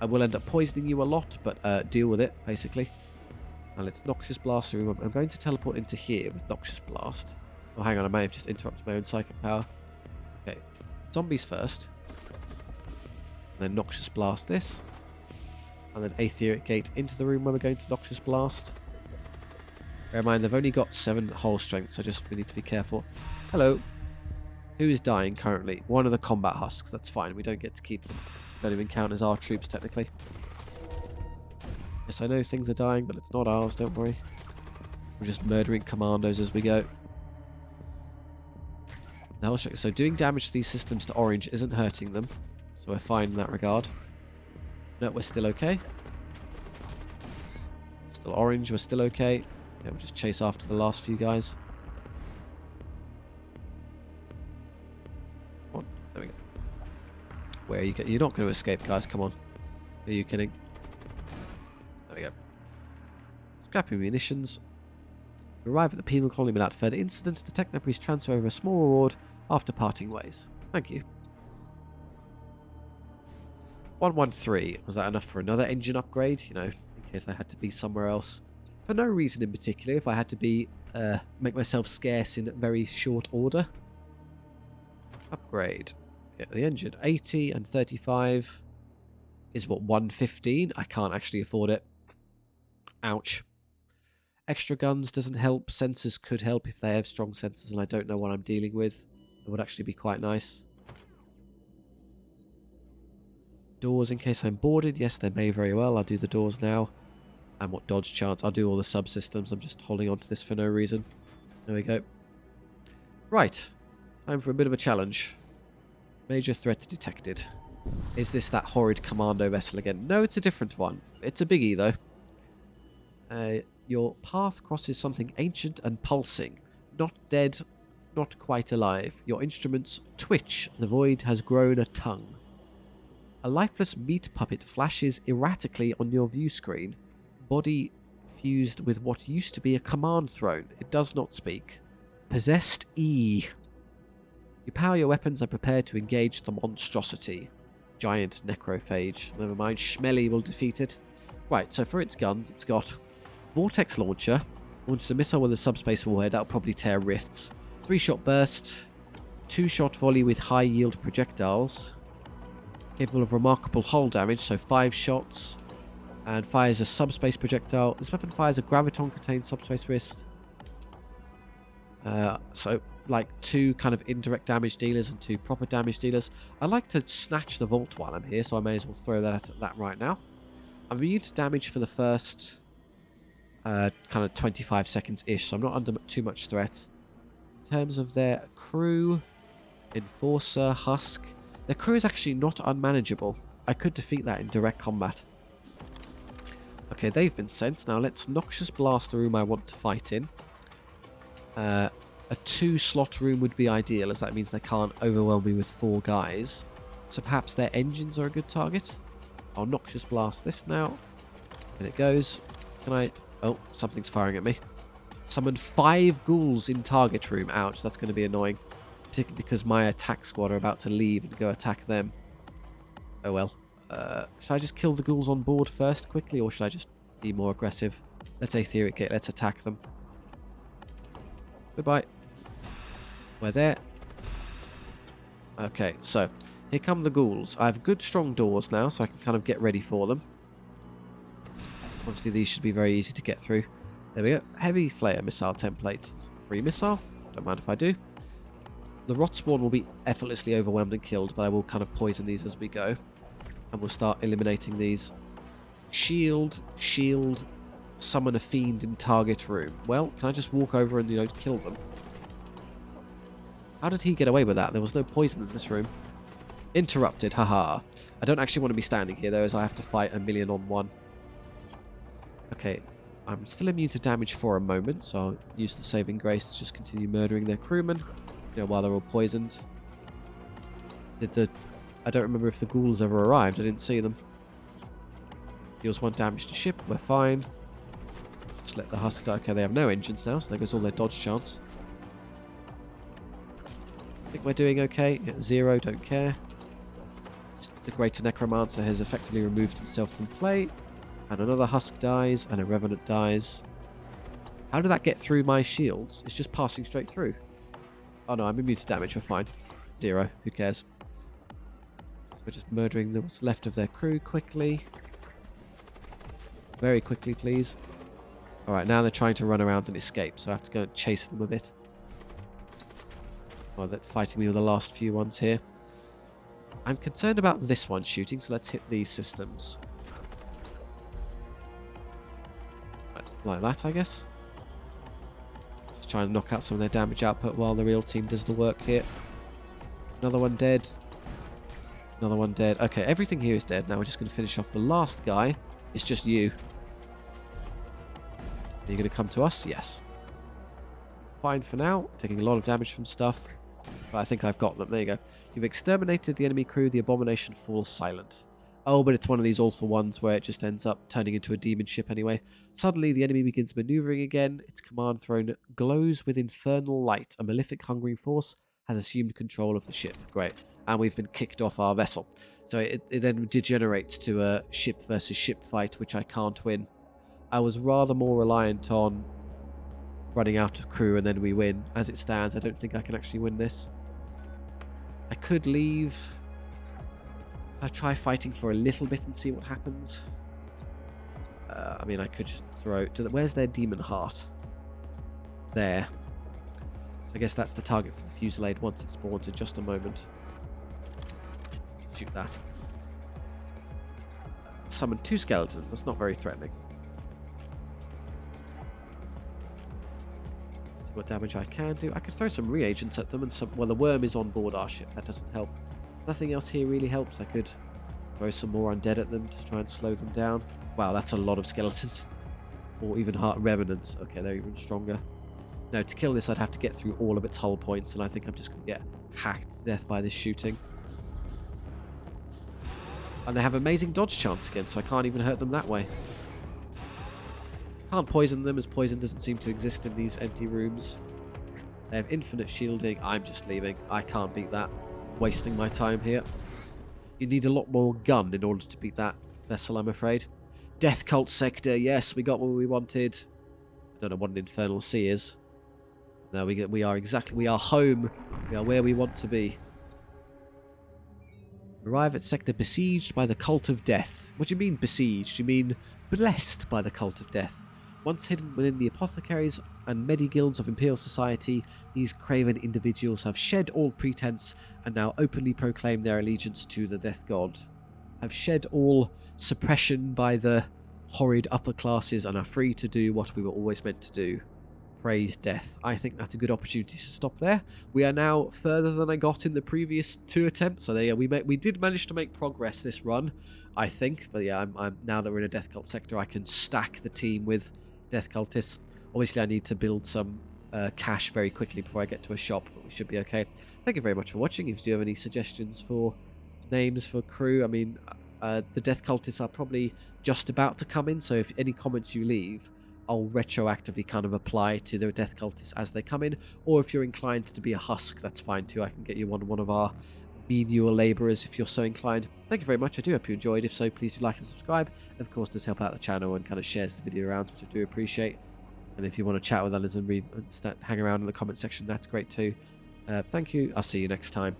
I will end up poisoning you a lot, but deal with it, basically. Now let's Noxious Blast the room. I'm going to teleport into here with Noxious Blast. Oh, hang on, I may have just interrupted my own psychic power. Okay, zombies first. And then Noxious Blast this. And then Aetheric Gate into the room where we're going to Noxious Blast. Bear in mind, they've only got 7 hull strength, so we need to be careful. Hello. Who is dying currently? One of the combat husks, that's fine. We don't get to keep them. Don't even count as our troops, technically. Yes, I know things are dying, but it's not ours, don't worry. We're just murdering commandos as we go. Now, so doing damage to these systems to orange isn't hurting them. So we're fine in that regard. No, we're still okay. Still orange, we're still okay. Yeah, we'll just chase after the last few guys. Come on, there we go. Where are you? You're not going to escape, guys. Come on. Are you kidding? There we go. Scrapping munitions. We arrive at the penal colony without further incident. The techno-priest transfer over a small reward after parting ways. Thank you. 113. Was that enough for another engine upgrade? You know, in case I had to be somewhere else. For no reason in particular. If I had to be, make myself scarce in very short order. Upgrade. Yeah, the engine. 80 and 35 is what, 115? I can't actually afford it. Ouch. Extra guns doesn't help. Sensors could help if they have strong sensors and I don't know what I'm dealing with. It would actually be quite nice. Doors in case I'm boarded. Yes, they may very well. I'll do the doors now. And what dodge chance? I'll do all the subsystems. I'm just holding on to this for no reason. There we go. Right. Time for a bit of a challenge. Major threat detected. Is this that horrid commando vessel again? No, it's a different one. It's a biggie, though. Your path crosses something ancient and pulsing. Not dead, not quite alive. Your instruments twitch. The void has grown a tongue. A lifeless meat puppet flashes erratically on your view screen. Body fused with what used to be a command throne. It does not speak. Possessed E. You power your weapons and prepare to engage the monstrosity. Giant necrophage. Never mind, Schmelly will defeat it. Right, so for its guns, it's got Vortex Launcher. Launches a missile with a subspace warhead. That'll probably tear rifts. 3-shot burst. 2-shot volley with high yield projectiles. Capable of remarkable hull damage, so 5 shots. And fires a subspace projectile. This weapon fires a graviton-contained subspace wrist. So, like 2 kind of indirect damage dealers and 2 proper damage dealers. I like to snatch the vault while I'm here, so I may as well throw that at that right now. I'm immune to damage for the first kind of 25 seconds-ish, so I'm not under too much threat. In terms of their crew, Enforcer, Husk, their crew is actually not unmanageable. I could defeat that in direct combat. Okay, they've been sent. Now let's Noxious Blast the room I want to fight in. A 2-slot room would be ideal, as that means they can't overwhelm me with 4 guys. So perhaps their engines are a good target. I'll Noxious Blast this now. And it goes. Can I... Oh, something's firing at me. Summoned 5 ghouls in target room. Ouch, that's going to be annoying. Particularly because my attack squad are about to leave and go attack them. Oh well. Should I just kill the ghouls on board first quickly, or should I just be more aggressive? Let's Aetheric Gate, let's attack them. Goodbye. We're there. Okay, so here come the ghouls. I have good strong doors now, so I can kind of get ready for them. Obviously, these should be very easy to get through. There we go. Heavy flare missile template. Free missile. Don't mind if I do. The rot spawn will be effortlessly overwhelmed and killed, but I will kind of poison these as we go. And we'll start eliminating these. Shield, summon a fiend in target room. Well, can I just walk over and, kill them? How did he get away with that? There was no poison in this room. Interrupted, haha. I don't actually want to be standing here, though, as I have to fight a 1,000,000-on-1. Okay, I'm still immune to damage for a moment, so I'll use the saving grace to just continue murdering their crewmen, while they're all poisoned. I don't remember if the ghouls ever arrived. I didn't see them. Deals 1 damage to ship. We're fine. Just let the husk die. Okay, they have no engines now, so there goes all their dodge chance. I think we're doing okay. Yeah, 0, don't care. The Greater Necromancer has effectively removed himself from play. And another husk dies, and a Revenant dies. How did that get through my shields? It's just passing straight through. Oh no, I'm immune to damage. We're fine. 0. Who cares? So we're just murdering what's left of their crew quickly. Very quickly, please. Alright, now they're trying to run around and escape, so I have to go and chase them a bit. Oh, they're fighting me with the last few ones here. I'm concerned about this one shooting, so let's hit these systems. Like that, I guess. Just try and knock out some of their damage output while the real team does the work here. Another one dead. Another one dead. Okay, everything here is dead. Now we're just going to finish off the last guy. It's just you. Are you going to come to us? Yes. Fine for now. Taking a lot of damage from stuff. But I think I've got them. There you go. You've exterminated the enemy crew. The abomination falls silent. Oh, but it's one of these awful ones where it just ends up turning into a demon ship anyway. Suddenly, the enemy begins maneuvering again. Its command throne glows with infernal light. A malefic hungering force has assumed control of the ship. Great. And we've been kicked off our vessel. So it then degenerates to a ship versus ship fight, which I can't win. I was rather more reliant on running out of crew and then we win. As it stands, I don't think I can actually win this. I could leave. I'll try fighting for a little bit and see what happens. I mean, I could just throw... Where's their demon heart? There. So I guess that's the target for the fusillade once it spawns in just a moment. Shoot that. Summon 2 skeletons. That's not very threatening. See what damage I can do. I could throw some reagents at them and some... Well, the worm is on board our ship. That doesn't help. Nothing else here really helps. I could throw some more undead at them to try and slow them down. Wow, that's a lot of skeletons. Or even heart revenants. Okay, they're even stronger. No, to kill this I'd have to get through all of its hull points, and I think I'm just going to get hacked to death by this shooting. And they have amazing dodge chance again, so I can't even hurt them that way. Can't poison them, as poison doesn't seem to exist in these empty rooms. They have infinite shielding. I'm just leaving. I can't beat that. Wasting my time here. You need a lot more gun in order to beat that vessel, I'm afraid. Death Cult Sector. Yes, we got what we wanted. I don't know what an Infernal Sea is. No, we are home. We are where we want to be. Arrive at sector besieged by the Cult of Death. What do you mean besieged? You mean blessed by the Cult of Death. Once hidden within the apothecaries and mediguilds of Imperial Society, these craven individuals have shed all pretense and now openly proclaim their allegiance to the Death God. Have shed all suppression by the horrid upper classes and are free to do what we were always meant to do. Praise death. I think that's a good opportunity to stop there. We are now further than I got in the previous 2 attempts. So there, we did manage to make progress this run, I think. But yeah, I'm now that we're in a Death Cult sector, I can stack the team with Death Cultists. Obviously, I need to build some cash very quickly before I get to a shop, but we should be okay. Thank you very much for watching. If you do have any suggestions for names for crew, I mean, the Death Cultists are probably just about to come in, so if any comments you leave, I'll retroactively kind of apply to the Death Cultists as they come in, or if you're inclined to be a husk, that's fine too. I can get you on one of our menial labourers if you're so inclined. Thank you very much. I do hope you enjoyed. If so, please do like and subscribe. Of course, does help out the channel and kind of shares the video around, which I do appreciate. And if you want to chat with others and hang around in the comment section, that's great too. Thank you. I'll see you next time.